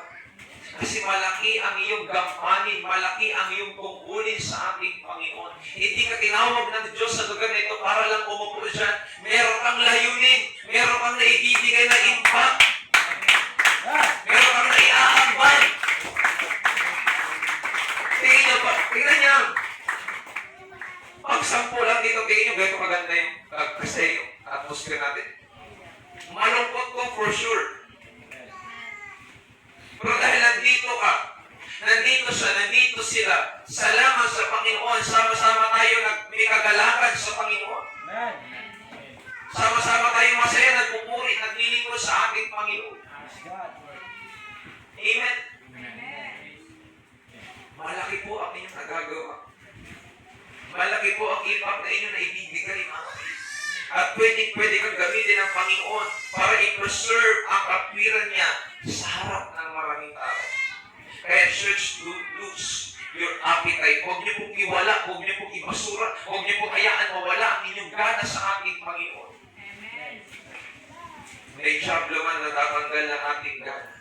Kasi malaki ang iyong gampanin, malaki ang iyong tungkulin sa ating Panginoon. Hindi ka tinawag ng Diyos sa lugar na ito para lang umupo dyan. Meron kang layunin, meron kang naibibigay na impact, meron kang naiaambay. Tingnan niyo ba? Tingnan niyo. Pag-sampo lang dito, tingnan niyo gano'ng maganda yung kasi yung atmosphere natin. Malungkot ko for sure. Pero dahil nandito ka, nandito siya, nandito sila, salamat sa Panginoon, sama-sama tayo may kagalakan sa Panginoon. Sama-sama tayo masaya, nagpupuri, naglilingkod sa ating Panginoon. Amen? Malaki po ang inyong nagagawa. Malaki po ang impact na inyo na ibibigay, mga kapatid. At pwede kang gamitin ng Panginoon para i-preserve ang katwiran niya sa harap ng maraming tao. Kaya church, don't lose your appetite. Huwag niyo pong iwala, huwag niyo pong ibasura, huwag niyo pong hayaan mawala ang inyong gana sa ating Panginoon. May job naman na tatanggal ng ating gana.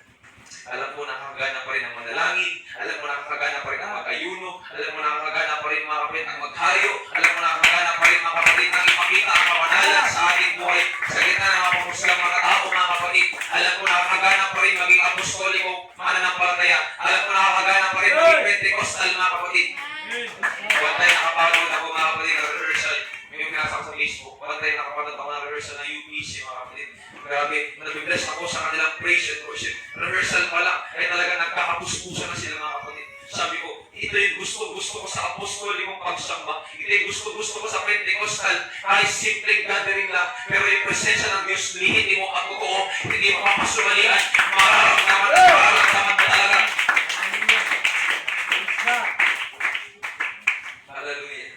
Alam mo, nakakagana pa rin ang manalangin. Alam mo, nakakagana pa rin ang mag-ayuno. Alam mo, nakakagana pa rin mga kapatid ang maghayo. Alam mo, nakakagana pa rin mga kapatid ang ipakita ang kamanalan sa ating buhay. Sa gitna ng mga pamuslang mga tao, mga kapatid. Alam mo, nakakagana pa rin maging apostoliko, mananampalataya. Alam mo, nakakagana pa rin maging Pentecostal, mga kapatid. Bantay nakapanood ako, mga kapatid, ng rehearsal. May pinasa ko sa Facebook. Bantay nakapanood ako ng rehearsal ng UPC, mga kapatid. Grabe, nabibless ako sa kanilang praise and worship. Rehearsal pa lang, ay talaga nagkakapuspusan na sila, mga kapatid. Sabi ko, ito yung gusto ko sa apostolikong pagsamba. Ito yung gusto ko sa Pentecostal. Kahit simple gathering lang, pero yung presensya ng Diyos, lihiti mo at totoo, hindi mapapasumalian. Mararamdaman mo talaga. Hallelujah.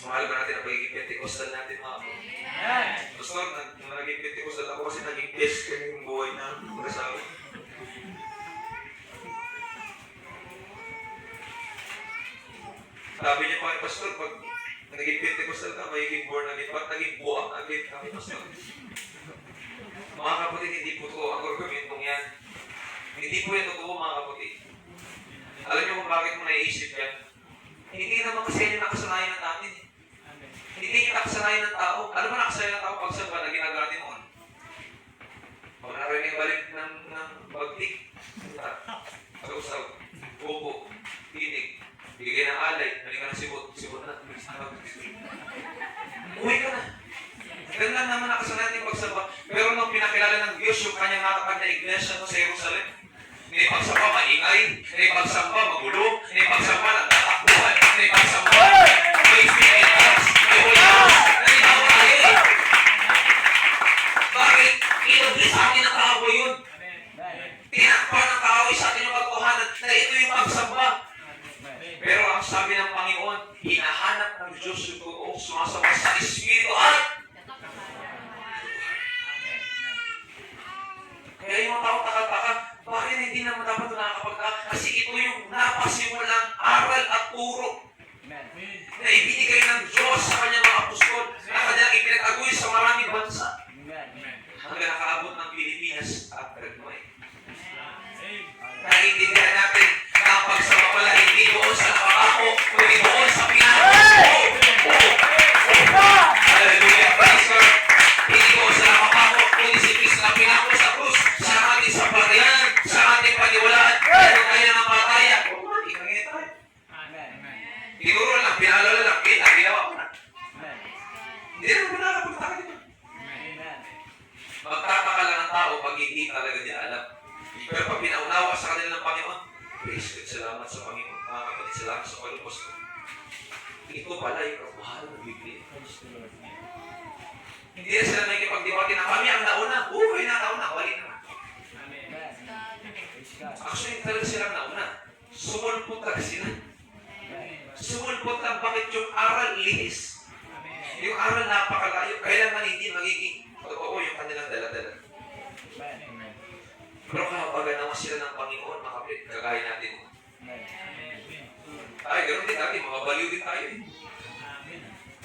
Mahal ba natin ang pagiging Pentecostal natin, mga kapatid? Pastor, nung naging Pentecostal ako kasi naging best ko yung buhay namin mag-asawa. Sabi niya pa, Pastor, pag naging Pentecostal ka, magiging born again. Pag naging buwak again kami, Pastor. Mga kapatid, hindi po ito ang argumentong yan. Hindi po yan totoo, mga kapatid. Alam niyo kung bakit mo naiisip yan? Hindi naman kasi yan yung nakasanayan natin. Hindi yung nakasanayan ng tao. Ano ba nakasanayan ng tao pag saan ba na ginagawa natin noon? Pag narinig balik ng bagtik, pag-usaw, buko, tinig, bigay ng alay, halika ng sibot na, uwi ka na. Ganun lang naman nakasanayan natin pagsamba. Pero nung pinakilala ng Diyos yung kanyang natakad na iglesia sa Jerusalem, hindi pagsamba maingay, hindi pagsamba magulo, hindi pagsamba nagtatakbuhan, hindi pagsamba may spirit house, may Holy Ghost, nalinaw tayo eh. Bakit? Inugli sa akin ang kahaboy yun. Tinakpan ng kahaboy sa atin yung katotohanan na ito yung pagsamba. Pero ang sabi ng Panginoon, hinahanap ng Diyos yung totoong sumasamba sa Espiritu at kaya yung tao takal-taka, bakit hindi naman dapat ito nakakapagka? Kasi ito yung napasimulang aral at turo na ibinigay ng Diyos sa kanyang mga apostol na kanyang ipinatagoy sa maraming bansa hanggang nakaabot ng Pilipinas at Ragmay. Naiintindihan natin na ang pagsama pala hindi doon sa nakakako, kundi doon sa pinakako. Hallelujah! Praise God! Hindi doon sa nakakako, kundi si Cristo na pinako sa krus, sa ating sampatayan, sa ating paniwalaan, pero kaya ng pataya. Oo nga, ikangin tayo. Tinuro lang, pinalala lang, ginawa ko na. Hindi naman ko nakakapagtaka dito. Magtataka lang ang tao pag hindi talaga niya alam. Pero pag pinaunawa sa kanila ng Panginoon, praise God, salamat sa Panginoon. Mga kapatid, salamat sa palupos ko. Ito pala yung kamahal ng Biblia. Hindi na sila nakikipagdebate na kami ang nauna. Kayo na nauna. Wali naman. Actually, talaga silang nauna. Sumulpot talaga sila. Sumulpot lang bakit yung aral lihis. Yung aral napakalayo. Kailangan hindi magiging totoo yung kanilang dala-dala. Pero kapag naman sila ng Panginoon, makapit, kagaya natin. Ay, ganoon din natin. Mga baliw din tayo.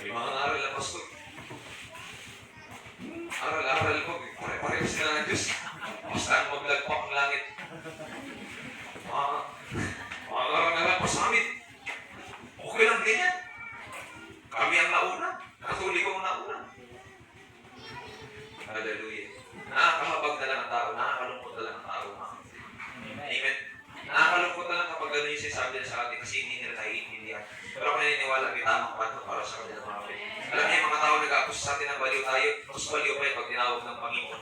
May mga aral lang pastor. Aral-aral ko, pare-pareho sila ng Diyos. Basta ang maglagpak ang langit. Mga aral-aral pa sa amin. Okay lang din yan. Kami ang nauna. Katoliko ang nauna. Hallelujah. Nakakahabag na lang ang tao. Nakakalungkot na lang ang tao. Amen. Nakakalungkot na lang kapag gano'n yung sinasabi nila sa atin kasi hindi nila naiintindihan. Pero ako naniniwala may tamang panto para sa kanila mga kapatid. Alam niyo yung mga tao nag-aapos sa atin ng baliw tayo, mas baliw pa yan pag tinawag ng Panginoon.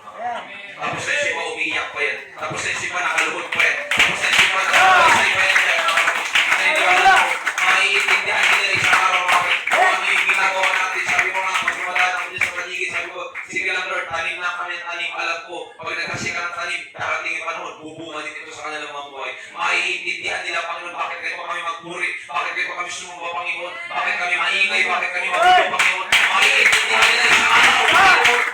Tapos na yung sipa umiiyak pa yan. Tapos na yung sipa nakaluhod pa yan. Tapos na yung sipa nakapalisay pa yan. Naniniwala ko, maiintindihan nila rin sa araw mga kapatid. Kung ano yung ginagawa natin, sabi ko nga, magsimula na ko dyan sa paligid, sabi ko, sige lang Lord, tanim na kami ng tanim. Alam ko, pag nagkasi ka ng tanim, darating yung panahon, bubunga din ito sa kanilang mga buhay. Maiintindihan nila, Panginoon, bakit kayo kami magpuri, bakit kayo kami sumumba, Panginoon, bakit kami maingay, bakit kami magulo, Panginoon. Maiintindihan nila sa araw, Panginoon.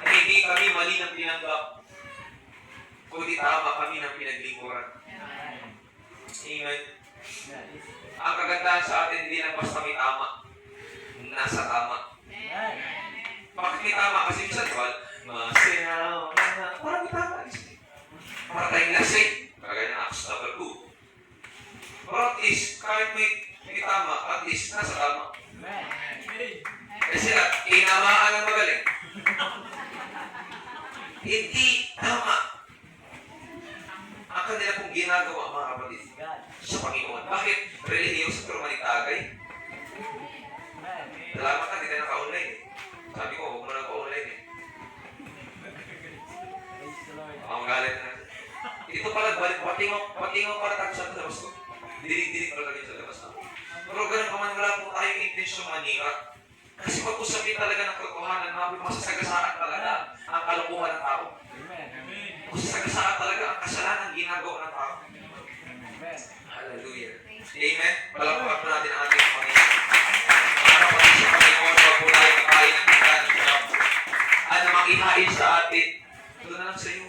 Hindi kami mali ng pinanggap, kundi tama kami ng pinaglingkuran. Amen. Ang kagandahan sa atin, hindi lang basta may tama, nasa tama. Bakit may tama? Kasi minsan, masayaw na, parang may tama. Parang tayong lasing. Kagaya ng Acts chapter 2. Pero at least, kahit may tama, at least nasa tama. Kasi sila, inamaan ang magaling. Hindi tama ang kanila pong ginagawa, mga kapatid, sa Panginoon. Bakit? Relihiyoso pero manitagay. Salamat ka, hindi ka naka-online eh. Sabi ko, huwag mo na naka-online eh. Magalit na natin. Ito pala, patingaw para tayo sa labas ko. Dilig-dilig pala tayo sa labas ko. Pero ganun pa man, wala po tayong intensyon manira. Kasi pag usapin talaga ng katotohanan, masasagasaan talaga ang kalokohan ng tao. Masasagasaan talaga ang kasalanan ginagawa ng tao. Hallelujah. Amen. Palakpakan po natin ang ating Panginoon. Mga kapatid sa Panginoon, wag po tayo kakain ng pagkain ng sarap. Ano makihain sa atin? Ito na lang sa iyo.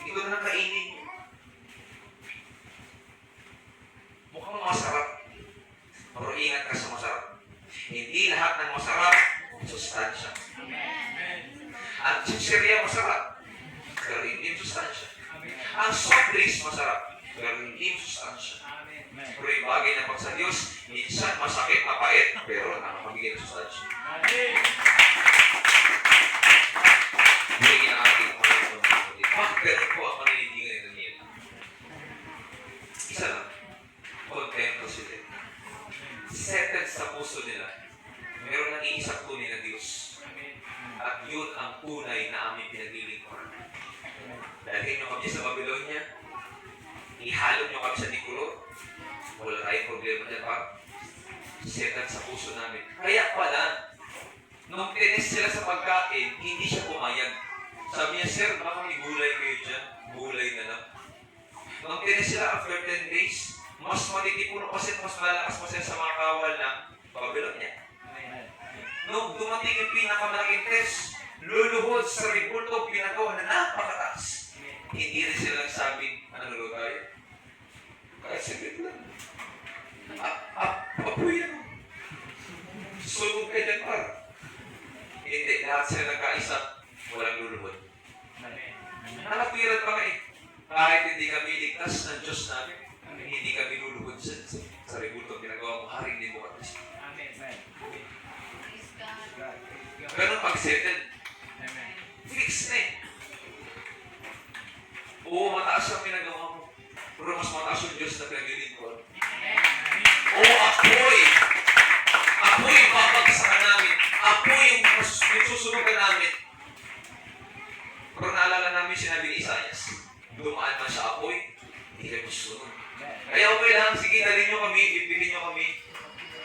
Ito na lang kainin. Mukhang masarap. Pero ingat ka sa masarap. Hindi lahat ng masarap, sustansya. Ang chichirya masarap, pero hindi yung sustansya. Ang soft drinks masarap, pero hindi yung sustansya. Pero yung bagay na pag sa Diyos, minsan masakit, mapait, pero nakakabigay ng sustansya. Bigyan ang ating Panginoon. Bakit ganun po ang maninindigan ni Daniel? Isa lang, kontento sila. Settled sa puso nila. Meron ng iisang tunay na Diyos. At yun ang tunay na aming pinaglilingkuran. Dalhin nyo kami sa Babylonia, ihalog nyo kami sa Nicolor, wala tayong problema dyan pa. Settled sa puso namin. Kaya pala, nung tinis sila sa pagkain, hindi siya pumayag. Sabi niya, Sir, baka may gulay kayo dyan. Gulay na lang. Nung tinis sila after 10 days, mas matitipuno kasi mas malakas pa sila sa mga kawal ng Babylonia. Nung dumating yung pinakamalaking test, luluhod sa ribulto pinagawa na napakataas. Hindi rin sila nagsabing, ano tayo? Kahit saglit lang. Apoy yan. Sunog ka dyan para. Hindi, lahat sila nagkaisa, walang luluhod. Nakapiran pa nga eh. Kahit hindi kami ligtas ng Diyos namin, hindi kami luluhod sa ribulto pinagawa mo, haring din mo kasi. Ganun pag-settle. Fix na eh. Oo, mataas ang pinagawa mo. Pero mas mataas yung Diyos na pinaglilingkuran. Oo, apoy. Apoy yung babagsakan namin. Apoy yung susunugan namin. Pero naalala namin sinabi ni Isaias, dumaan man sa apoy, hindi kayo susunod. Kaya okay lang, sige, dalhin nyo kami, bibigyan nyo kami.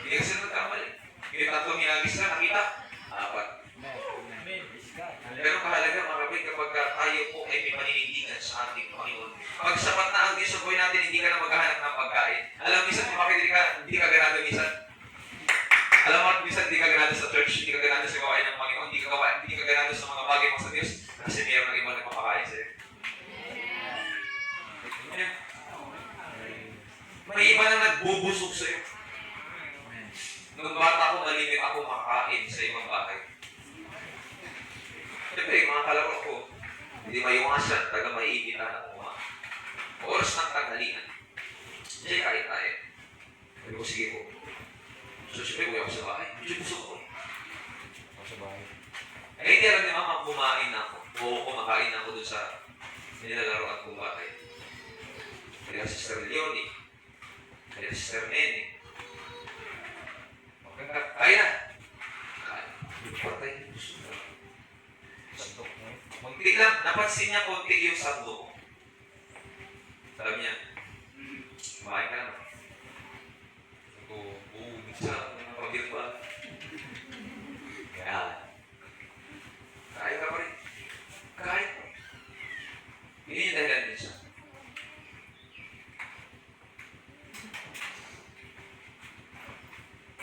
Hindi kasi nagkamali. Yung tatlong hinagis na, nakita? 4. Pero kahalaga, mga kapatid, kapag tayo po ay may paninindigan sa ating Panginoon, pag sapat na ang Diyos sa buhay natin, hindi ka na maghahanap ng pagkain. Alam, minsan, bakit hindi ka ganado minsan? Alam mo, minsan, hindi ka ganado sa church, hindi ka ganado sa gawain ng Panginoon, hindi ka ganado sa mga bagay mo sa Diyos, kasi mayroon ng ibang nagpapakain sa'yo. May iba na nagbubusog sa'yo. Nung bata ako, malimit ako makakain sa ibang bahay. Siyempre, mga kalaro ko, hindi maiwasan, taga maiigitan na kumain. Oras ng tanghalian. Sige, kain tayo. Sabi ko, sige po. So, siyempre, uwi ako sa bahay. Medyo busog ko. Ako sa bahay. Eh, hindi alam ni Mama, kumain na ako. Oo, kumakain na ako dun sa nilalaroan kong bahay. Kaya Sister Leonie. Kaya Sister Nene. Okay, kaya na. Kaya. Patay. Busog na. Sandok mo. Muntik lang. Napansin niya konti yung sandok. Sabi niya, kumain ka naman. Ito, buong sa pagkirpa. Kaya, kaya ka pa rin. Kaya pa rin. Hindi yung dahilan din siya.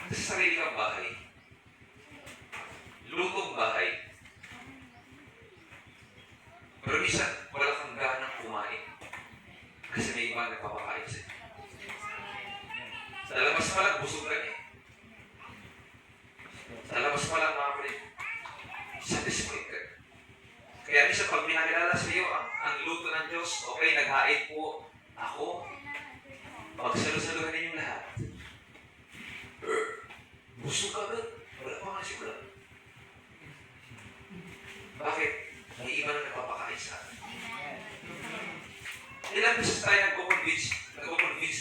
Sa sarili kang bahay, lutong bahay, pero minsan, wala kang ganang kumain. Kasi may iba nagpapakain sa'yo. Sa labas pa lang, busog lang eh. Sa labas pa lang, mga kapatid, satisfied ka. Kaya minsan, pag pinakilala sa iyo ang luto ng Diyos, okay, naghain po ako, pagsalo-saluhan ninyong lahat. Busog ka agad. Wala pa nga sigura. Bakit? May iba na nagpapakain sa atin. Ilang beses tayo nagko-convince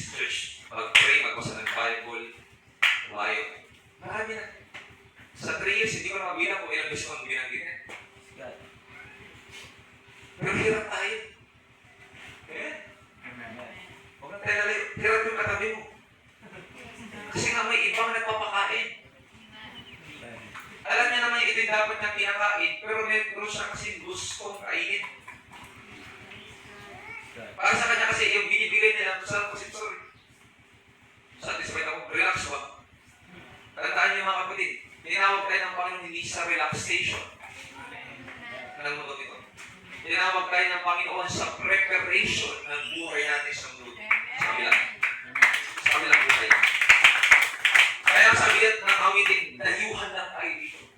sa church. Mag-pray, magbasa ng Bible, tumayo. Marami na. Sa 3 years, hindi ko na mabilang kung ilang beses ko mabilang din. Pero hirap tayo. Eh? Huwag na tayo nalayo. Hirap yung katabi mo. Kasi nga may ibang nagpapakain. Alam niya naman ito yung dapat niyang kinakain, pero meron siya kasi gustong kainin. Para sa kanya kasi yung binibigay nila, masarap kasi sorry. Satisfied ako, relax ba? Tandaan niyo mga kapatid, tinawag tayo ng Panginoon hindi sa relaxation. Alam mo ito? Tinawag tayo ng Panginoon sa preparation ng buhay natin sa mundo. Sa kabilang buhay. Kaya sabi ng awitin, dayuhan lang tayo dito.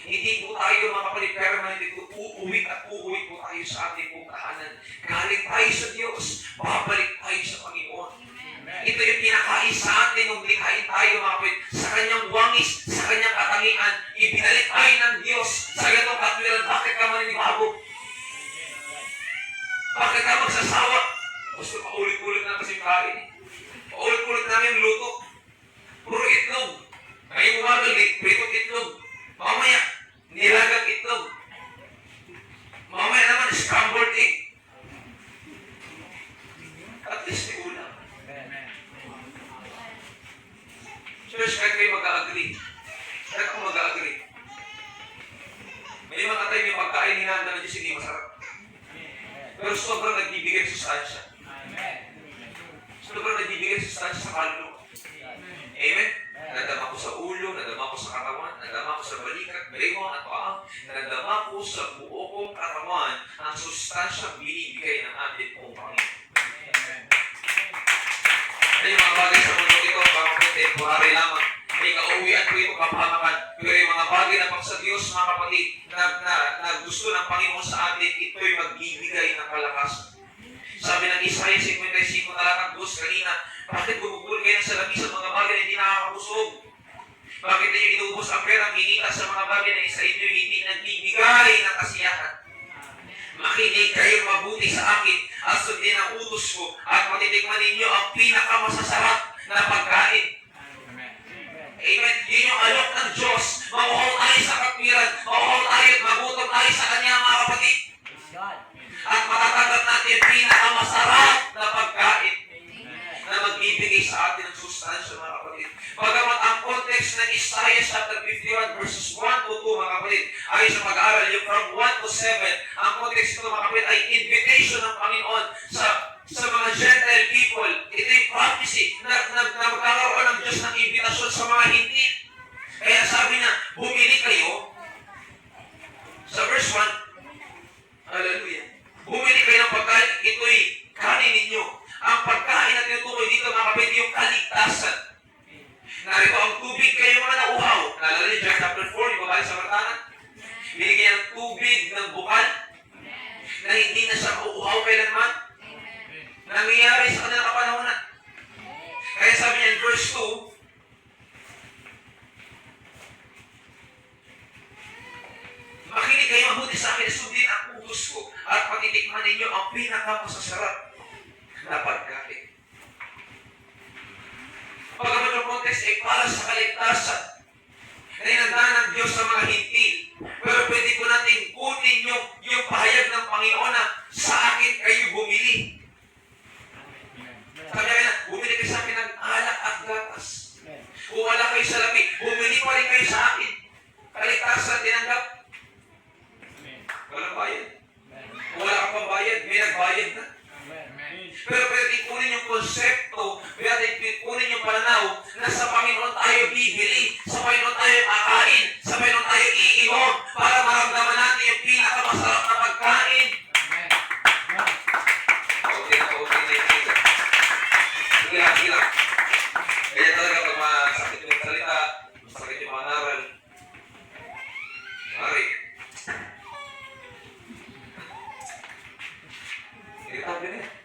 Hindi po tayo mga kapatid, permanent dito, uuwi at uuwi po tayo sa ating pong tahanan. Galing tayo sa Diyos, babalik tayo sa Panginoon. Ito yung pinakain sa atin nung likhain tayo mga kapatid. Sa kanyang wangis, sa kanyang katangian, ibinalik tayo ng Diyos sa ganong katwiran. Bakit ka maninibago? Bakit ka magsasawa? Gusto paulit-ulit na kasi kain. Paulit-ulit namin yung luto. Puro itlog. Ngayong umaga, pritong itlog. Mamaya, nilagang itlog. Mamaya naman, scrambled egg. At least may ulam. Church, kahit kayo mag-a-agree. Kahit ako mag-a-agree. May mga tayo yung pagkain hinahanda ng Diyos hindi masarap. Pero sobrang nagbibigay sustansya. Sobrang nagbibigay sustansya sa kaluluwa. Amen? Nadama ko sa ulo, nadama ko sa katawan, nadama ko sa balikat, baliwang at paa, nadama ko sa buo kong katawan ang sustansyang binibigay ng ating pong Panginoon. Ay, mga bagay sa mundo ito, mga temporary lamang. May kauwian ko ito kapahamakan. Pero yung mga bagay na pang sa Diyos, mga kapatid, na gusto ng Panginoon sa atin, ito'y magbibigay ng kalakasan. Sabi ng Isaiah 55 talatang 2 kanina, bakit bumubuli kayo sa labi sa mga bagay na hindi nakakabusog? Bakit ninyo inubos ang perang hinita sa mga bagay na isa inyo hindi nagbibigay ng kasiyahan? Makinig kayo mabuti sa akin at sundin ang utos ko at matitikman ninyo ang pinakamasasarap na pagkain. Amen. Yun yung alok ng Diyos. Mamuhaw tayo sa katwiran. Mamuhaw tayo at magutom tayo sa Kanya, mga kapatid. At matatanggap natin yung pinakamasarap na pagkain na magbibigay sa atin ng sustansya, mga kapatid. Bagamat ang context ng Isaiah chapter 51 verses 1 to 2, mga kapatid, ayon sa pag-aaral, yung from 1 to 7, ang context ito, mga kapatid, ay invitation ng Panginoon sa mga Gentile people. Ito yung prophecy na magkakaroon ng Diyos ng invitasyon sa mga hindi. Kaya sabi niya, bumili kayo sa verse 1. Hallelujah. Bumili kayo ng pagkain, ito'y kanin ninyo. Ang pagkain na tinutukoy dito, mga kapatid, yung kaligtasan. Narito ang tubig kayo mga nauhaw. Naalala niyo, John chapter 4, yung babae sa Martana? Binigyan ng tubig ng bukal na hindi na siya mauuhaw kailanman. Nangyayari sa kanilang kapanahonan. Kaya sabi niya in verse 2, makinig kayo mabuti sa akin, sundin ang utos ko, at patitikman ninyo ang pinakamasasarap na pagkain. Pagkaman ng context ay para sa kaligtasan na inandaan ng Diyos sa mga hintil. Pero pwede ko natin kunin yung pahayag ng Panginoon na sa akin kayo bumili. Sabi na, bumili kayo sa akin ng alak at gatas. Kung wala kayo sa labi, bumili pa rin kayo sa akin. Kaligtasan, tinanggap. Walang bayad. Kung wala kang pambayad, may nagbayad na. Pero pwede kunin yung konsepto, pwede kunin yung pananaw na sa Panginoon tayo bibili, sa Panginoon tayo kakain, sa Panginoon tayo iinom para maramdaman natin yung pinakamasarap na pagkain. Okay na yung isa. Sige lang. Kaya talaga pag masakit yung salita, masakit yung mga naral, mari. Irritable na.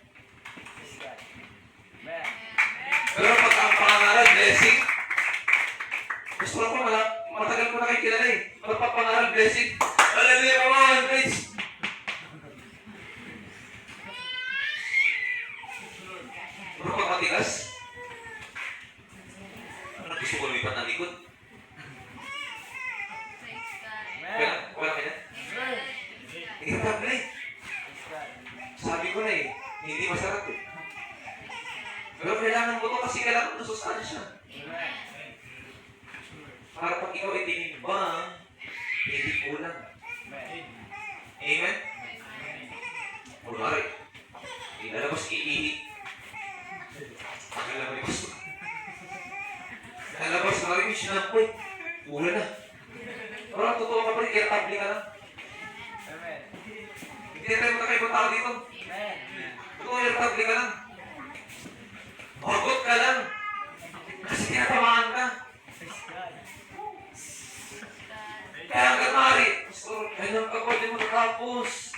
Pero pag ang pangaral, blessing, gusto ko matagal ko na kayo kilala eh. Pagpapangaral, blessing, hallelujah, come on, praise. Pero pag matigas, gusto ko lumipat ng likod. Wala ka na? Irritable eh. Sabi ko na eh, hindi masarap eh. Pero kailangan mo ito kasi kailangan nasustansya. Para pag ikaw ay tinimbang, hindi kulang. Amen? Kunwari, ilalabas iihit. Ilalabas na rin yung sinapoy. Kulang na. Pero ang totoo ka pa rin, irritable ka na. Hindi tayo magkakaibang tao dito. Totoo, irritable ka lang. Bagot ka lang. Kasi tinatamaan ka. Kaya hanggang mari, Pastor, kailan ka pa din matatapos?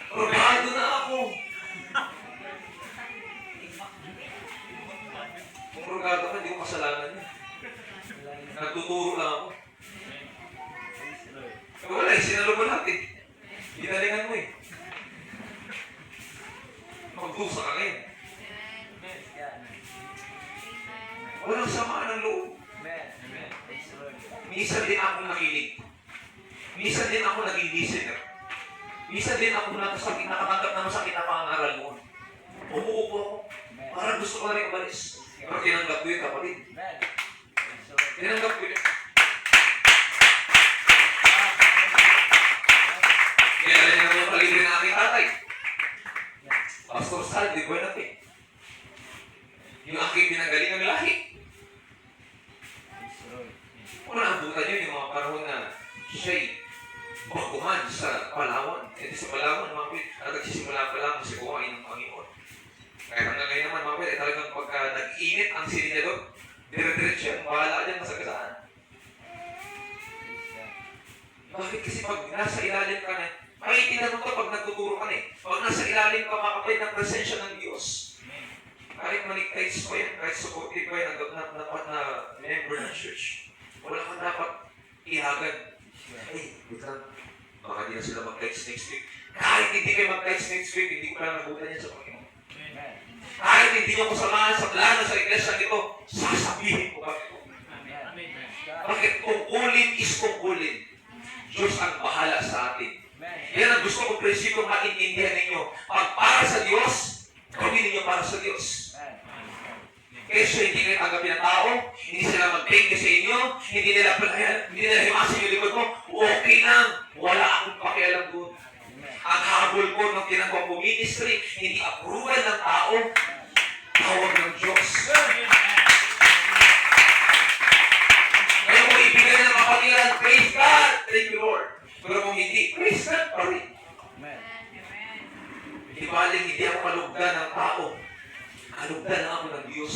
Probado na ako. Kung probado ka, hindi ko kasalanan niya. Nagtuturo lang ako. Wala eh, sinalo mo natin. Ginalingan mo eh. Magdusa ka ngayon. Walang samaan ng loob. Minsan din ako nakilig. Minsan din ako naging listener. Minsan din ako nakatanggap na masakit na pangangaral noon. Umuupo ako. Parang gusto ko na rin umalis. Pero tinanggap ko yun, kapatid. Tinanggap ko yun. Kaya rin naman yung palibre na aking tatay. Pastor Sal, di ko yun natin. Yung aking pinagaling ng lahi. Kung naabutan nyo yung mga panahon na siya'y baguhan sa Palawan. E sa Palawan, mga kapit, at nagsisimula pa lang kasi kumain ng Panginoon. Kaya hanggang ngayon naman, mga kapit, talagang pagka nag-init ang sininador, dire-diretso yan, bahala dyan masagasaan. Bakit kasi pag nasa ilalim ka na, makikita mo ito pag nagtuturo ka na eh. Pag nasa ilalim ka, mga kapit, ng presensya ng Diyos. Kahit maligtays ko yan, kahit supportive ko yan, na member ng church. Wala kang dapat ihagad. Ay, butang, baka di na sila mag-text next week. Kahit hindi kayo mag-text next week, hindi ko lang nabutan yan sa Panginoon. Kahit hindi nyo kasamahan sa plano sa iglesia nito, sasabihin ko bakit. Bakit tungkulin is tungkulin. Diyos ang bahala sa atin. Yan ang gusto kong prinsipyo maintindihan ninyo. Pag para sa Diyos, gawin ninyo para sa Diyos. Kasi hindi kayo tanggapin ng tao, hindi sila mag-thank you sa inyo, hindi nila himasin yung likod mo, okay lang, wala akong pakialam doon. Ang habol ko ng tinanggap ko ministry, hindi approval ng tao, tawag ng Diyos. Kaya kung ibigay ng kapangyarihan, praise God, thank you Lord. Pero kung hindi, praise God pa rin. Hindi baling hindi ako kalugdan ng tao. Kalugdan na ako ng Diyos.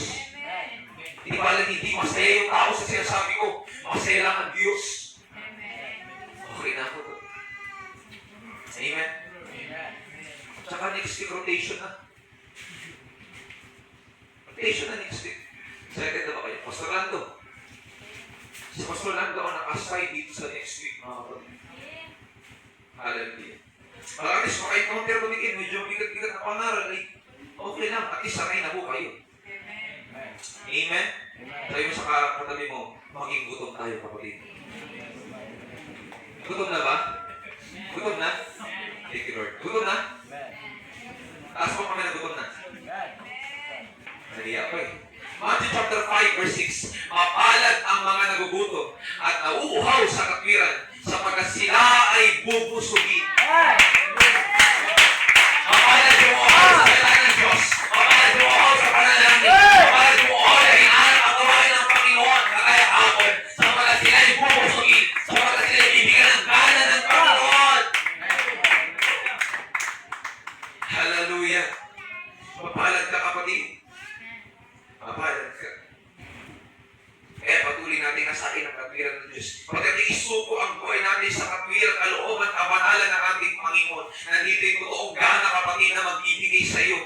Hindi Di ba hindi masaya yung tao sa sinasabi ko? Masaya lang ang Diyos. Okay na ako to. Amen? Tsaka next week, rotation na. Rotation na next week. Excited na ba kayo? Pastor Lando. Si Pastor Lando ang naka-assign dito sa next week, mga kapatid. Hallelujah. At least maka-encounter ko din, medyo bigat-bigat na pangaral. Okay lang, at least sanay na po kayo. Amen? Sabi mo sa katabi mo, maging gutom tayo, kapatid. Gutom na ba? Gutom na? Thank you, Lord. Gutom na? Taas mo kami na gutom na. Naliya ko eh. Matthew chapter 5 verse 6, mapalad ang mga nagugutom at nauuhaw sa katwiran sapagkat sila ay bubusugin. Mapalad yung uhaw sa kailangan ng Diyos. Mapalad yung uhaw sa panalangin. Mapalad yung uhaw na hinahanap ang gawain ng Panginoon kagaya hapon sapagkat sila ay bubusugin. Sapagkat sila ay bibigyan ng gana ng Panginoon. Hallelujah. Mapalad ka, kapatid. Mapalad ka. Kaya patuloy natin nasain ang katwiran ng Diyos. Pagkat isuko ang buhay natin sa katwiran, kalooban, kabanalan ng ating Panginoon. Nandito yung totoong gana, kapatid, na magbibigay sa iyo.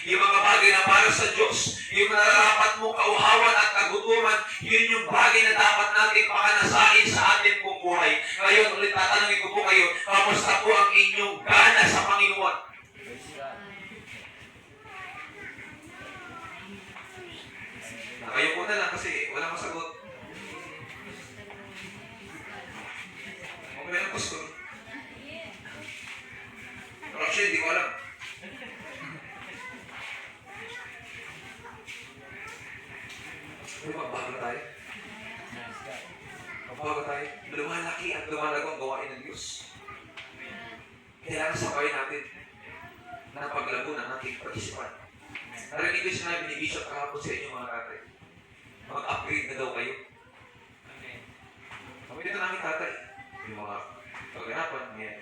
Yung mga bagay na para sa Diyos, yung nararapat mong kauhawan at kagutuman, yun yung bagay na dapat natin pakanasain sa ating pong buhay. Ngayon, ulit tatanungin ko po kayo, kamusta po ang inyong gana sa Panginoon? Kayo po na lang kasi walang masagot. Okay lang, Pastor. Pero actually, hindi ko alam. Pero magbago tayo. Magbago tayo. Lumalaki at lumalago ang gawain ng Diyos. Kailangan sabayin natin na paglago ng ating pag-isipan. Narinig ko yung sinabi ni Bishop kahapon sa inyo, mga tatay. Mag-upgrade na daw kayo. Sabi dito namin tatay, yung mga paghanapan, yan.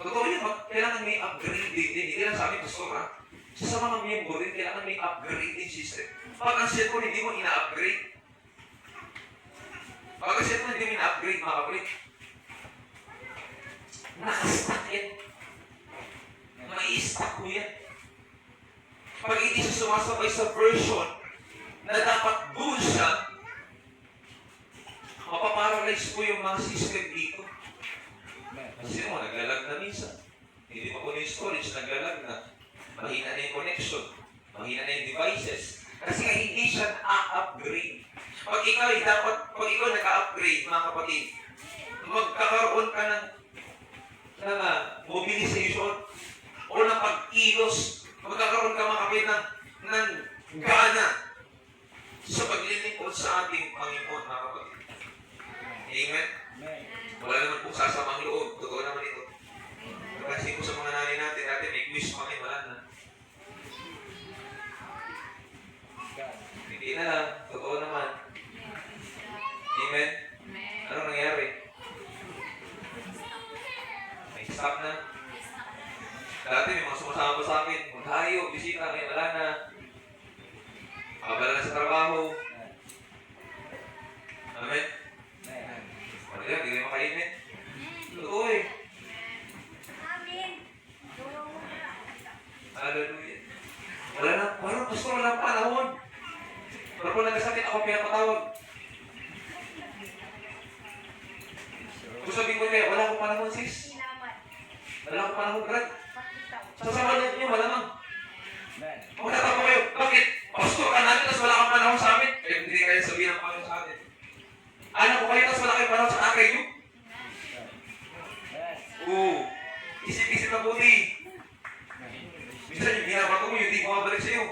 Totoo yun, kailangan may upgrading din. Hindi lang sa amin, Pastor, ha? Sa mga miyembro din, kailangan may upgrading system. Pag ang cellphone hindi mo ina-upgrade, pag ang cellphone hindi mo ina-upgrade, mga kapatid, nakastack yan. Mai-stack mo yan. Pag hindi siya sumasabay sa version na dapat doon siya, mapaparalyze po yung mga system dito. Kasi mo, naglalag na minsan. Hindi pa po na yung storage, naglalag na. Mahina na yung connection. Mahina na yung devices. Kasi nga hindi siya na-upgrade. Pag ikaw naka-upgrade, mga kapatid, magkakaroon ka ng mobilization o ng pag-ilos. Magkakaroon ka, mga kapatid, ng gana sa paglilingkod sa ating Panginoon, mga kapatid. Amen? Wala naman pong sasamang loob. Totoo naman ito. Kasi po sa mga nanay natin, dati may quiz pa kayo, wala na. Hindi na lang. Totoo naman. Amen? Anong nangyari? May stop na. Dati may mga sumasama sa akin. Maghayo, bisita, ngayon wala na. Abala na sa trabaho. Amen? Ano yan? Hindi kayo makainit. Totoo eh. Hallelujah. Wala na. Parang gusto wala na panahon. Pero kung nagkasakit ako, pinapatawag. Kung sabihin ko kayo, wala akong panahon, sis. Wala akong panahon, Brad. Sasama niyo, malamang. Magtatapos kayo. Bakit? Pastor ka namin, tapos wala kang panahon sa amin. Kaya hindi kayo sabihin ang panahon sa atin. Anak ko kayo, tapos wala kayong panahon sa akay niyo. Oo. Isip-isip na buti. Minsan yung ginagawa ko, yung di bumabalik sa iyo.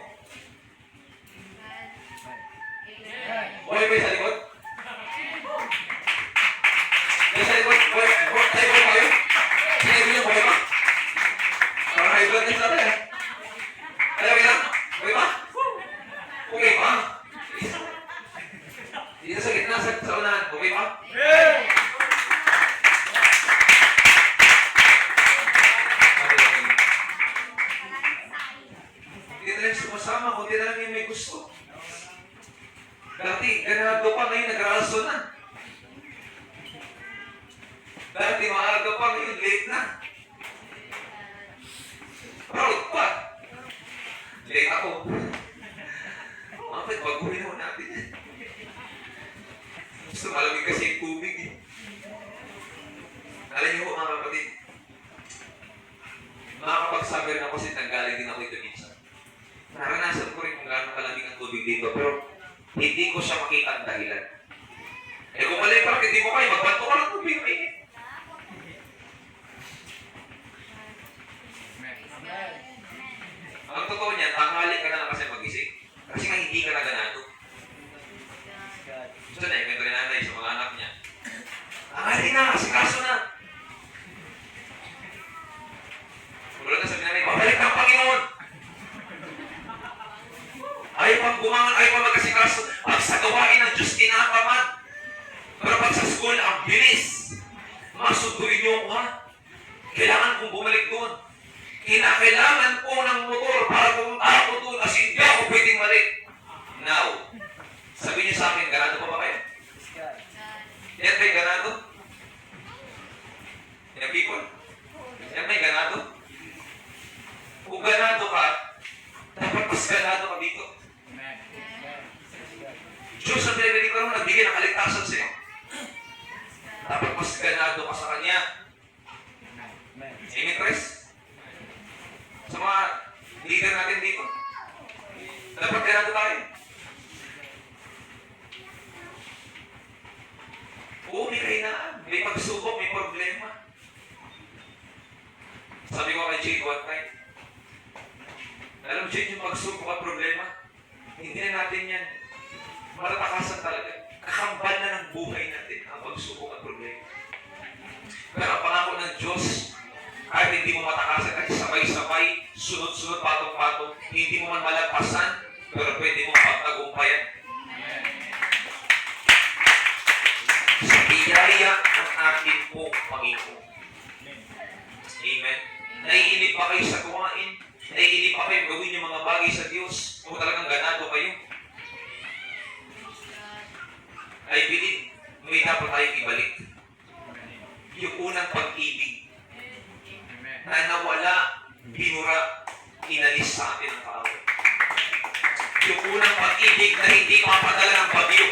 Buhay ba yung sa likod? Yung sa likod, buhay ba kayo? Sa likod yung buhay ba? Parang high blood din natin eh. Alam mo yan? Buhay ba? Okay ba? Dito sa gitna, sa unahan. Okay ba? Hindi na lang sumasama, kundi na lang yung may gusto. Dati, ganado pa, ngayon nagraso na. Dati, maaga pa, ngayon late na. Proud pa. Late ako. Bakit baguhin mo natin yan? Gusto malamig kasi yung tubig eh. Alam niyo po mga kapatid, makakapagsabi rin ako kasi nanggaling din ako ito minsan. Naranasan ko rin kung gaano kalamig ang tubig dito, pero hindi ko siya makita ang dahilan. Eh kung mali parang hindi mo kayo, magbanto ka ng tubig, mainit. Ang totoo niyan, tanghali ka na lang kasi magising. Kasi nga hindi ka na ganado. Gusto na, yung rin nanay sa mga anak niya. Tanghali na, kasi kaso na. Wala na sabi nanay, babalik ng Panginoon. Ayaw pang bumangon, ayaw pang magkasikaso. Pag sa gawain ng Diyos, kinapamad. Pero pag sa school, ang bilis. Masuduin niyo ako, ha? Kailangan kong bumalik doon. Kinakailangan ko ng motor para pumunta ako doon kasi hindi ako pwedeng balik. Now, sabi niyo sa akin, ganado pa ba kayo? Yan ba'y ganado? Yan people? Yan ba'y ganado? Kung ganado ka, dapat mas ganado ka dito. Diyos sa pinagdali ko naman, nagbigay ng kaligtasan sa'yo. Dapat mas ganado ka sa Kanya. Amen, Chris? Sa mga leader natin dito, dapat ganado tayo. Oo, may kahinaan, may pagsubok, may problema. Sabi ko kay Jade one time, alam Jade, yung pagsubok at problema, hindi na natin yan matatakasan talaga. Kakambal na ng buhay natin ang pagsubok at problema. Pero ang pangako ng Diyos, kahit hindi mo matakasan, kasi sabay-sabay, sunod-sunod, patong-patong, hindi mo man malagpasan, pero pwede mo pagtagumpayan. Sa biyaya ng ating pong Panginoon. Amen. Naiinip pa kayo sa kumain? Naiinip pa kayo gawin yung mga bagay sa Diyos? Kung talagang ganado kayo? I believe, may dapat tayong ibalik. Yung unang pag-ibig na nawala, binura, inalis sa atin ang kaaway. Yung unang pag-ibig na hindi mapadala ng bagyo.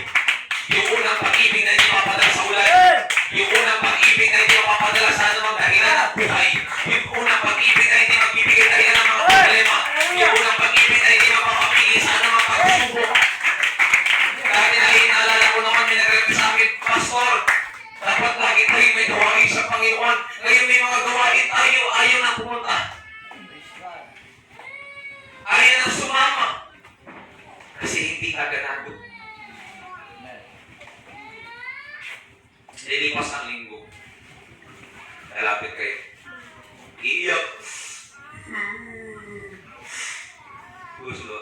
Yung unang pag-ibig na hindi mapadala sa ulan. Yung unang pag-ibig na hindi mapadala sa anumang dahilan ng buhay. Yung unang pag-ibig na hindi magbibigay dahilan ng mga problema. Yung unang pag-ibig na hindi mapapapigil sa anumang pagsubok. Dahil naalala ko naman, may nagrepe sa akin, Pastor, dapat lagi tayo may gawain sa Panginoon. Ngayon may mga gawain tayo, ayaw na pumunta. Ayaw na sumama. Kasi hindi ka ganado. Nilipas ang linggo. Nalapit kayo. Iiyak. Gusto.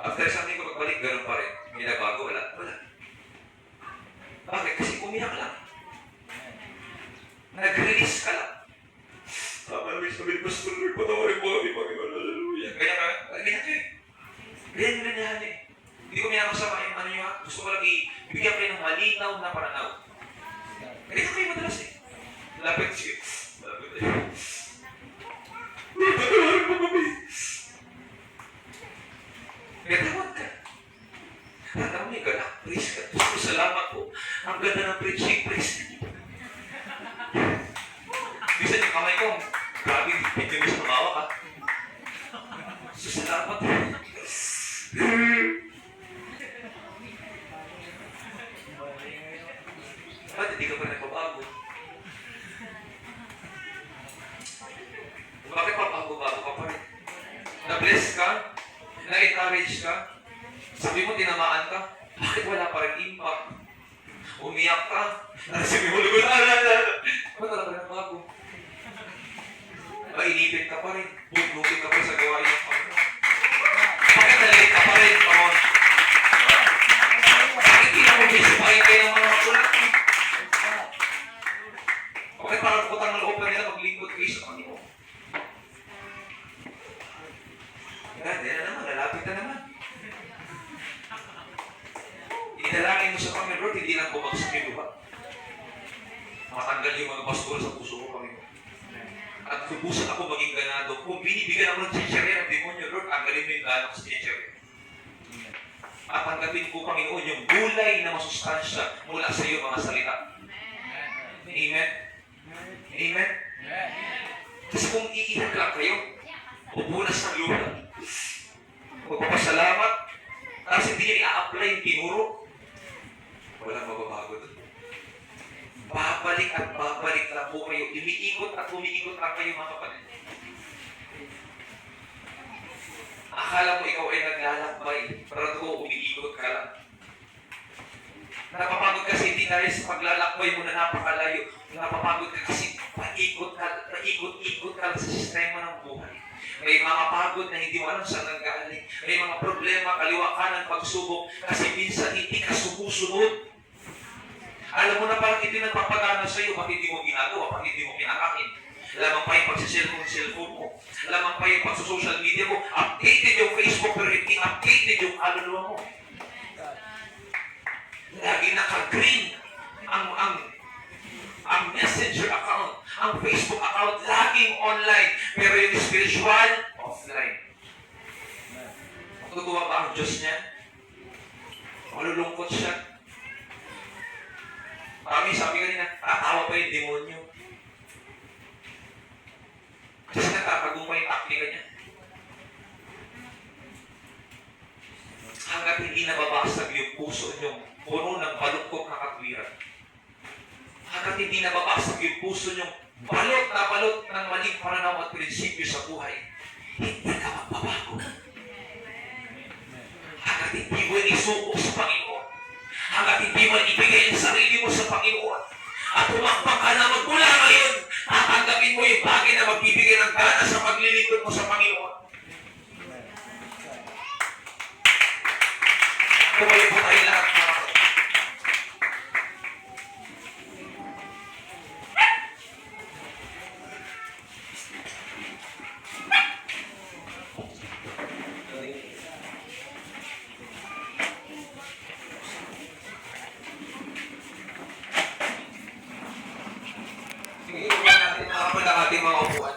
After isang linggo pagbalik, ganun pa rin. May nagbago, wala. Bakit? Kasi umiyak lang. Nag-release ka lang. Tama namin sabi, Pastor, patawarin mo kami, Panginoon. Hallelujah. Ganyan ka? Ganyan ka eh. Ganyan eh. Hindi ko minakasama yung ano nyo ha. Gusto ko lang ibigyan kayo ng malinaw na pananaw. Ganito kayo madalas eh. Lapit siya. Lapit tayo. Patawarin mo kami. Gatawag ka. Tatawa mo yung ganak, praise ka. Diyos ko, salamat po. Ang ganda ng preaching, praise. Bisa yung kamay ko, grabe, hindi mo siya tumawa ka. So, salamat po. Ba't hindi ka pa nagpabago? Bakit papago-bago ka pa rin? Na-bless ka? Na-encourage ka? Sabi mo, tinamaan ka? Bakit wala pa rin impact? Umiyak ka? Sabi mo, ba't wala pa rin bago? Mainipin ka pa rin? Bugnukin ka pa rin sa gawain ng Panginoon? Bakit nalagit ka pa rin? Come on. Bakit hindi na mag-isipahin kayo ng mga magulat? Bakit parang putang na loob na nila maglingkod kayo sa Panginoon? Yan na naman, lalapit na naman. Idalangin mo sa Panginoon, Lord, hindi lang bumagsak yung luha. Matanggal yung mga basura sa puso ko, Panginoon. At lubusan ako maging ganado. Kung binibigyan ako ng chichirya ng demonyo, Lord, tanggalin mo yung gana ko sa chichirya. At tanggapin ko, Panginoon, yung gulay na masustansya mula sa iyo, mga salita. Amen? Amen? Kasi kung iiyak lang kayo, upunas ng luha, magpapasalamat, tapos hindi niya i-apply yung tinuro, walang mababago doon. Babalik at babalik lang po kayo. Umiikot at umiikot lang kayo, mga kapatid. Akala mo ikaw ay naglalakbay, pero ito umiikot ka lang. Napapagod kasi hindi dahil sa paglalakbay mo na napakalayo. Napapagod ka kasi paikot ka lang sa sistema ng buhay. May mga pagod na hindi mo alam saan nanggaling. May mga problema, kaliwa kanan, pagsubok, kasi minsan hindi ka sumusunod. Alam mo na parang hindi nagpapagana sa iyo, bakit hindi mo ginagawa, bakit hindi mo kinakain. Lamang pa yung pagsiselfone mo. Lamang pa yung pagsusocial media mo. Updated yung Facebook, pero hindi updated yung kaluluwa mo. Lagi naka-green ang messenger account, ang Facebook account, laging online, pero yung spiritual, offline. Matutuwa ba ang Diyos niya? Malulungkot siya. Kami, sabi kanina, tatawa pa yung demonyo. Kasi natatago pa yung taktika niya. Hanggat hindi nababasag yung puso niyong puno ng balukok na katwiran. Hanggat hindi nababasag yung puso niyong balot na balot ng maling pananaw at prinsipyo sa buhay, hindi ka magbabago. Hanggat hindi mo isuko sa Panginoon, hanggat hindi mo ibigay ang sarili mo sa Panginoon, at tumakbang ka na magmula ngayon, tatanggapin mo yung bagay na magbibigay ng gana sa paglilingkod mo sa Panginoon. Tumayo po tayo lahat, mga kapatid. Sige, iwan natin mga kapatid ang ating mga upuan.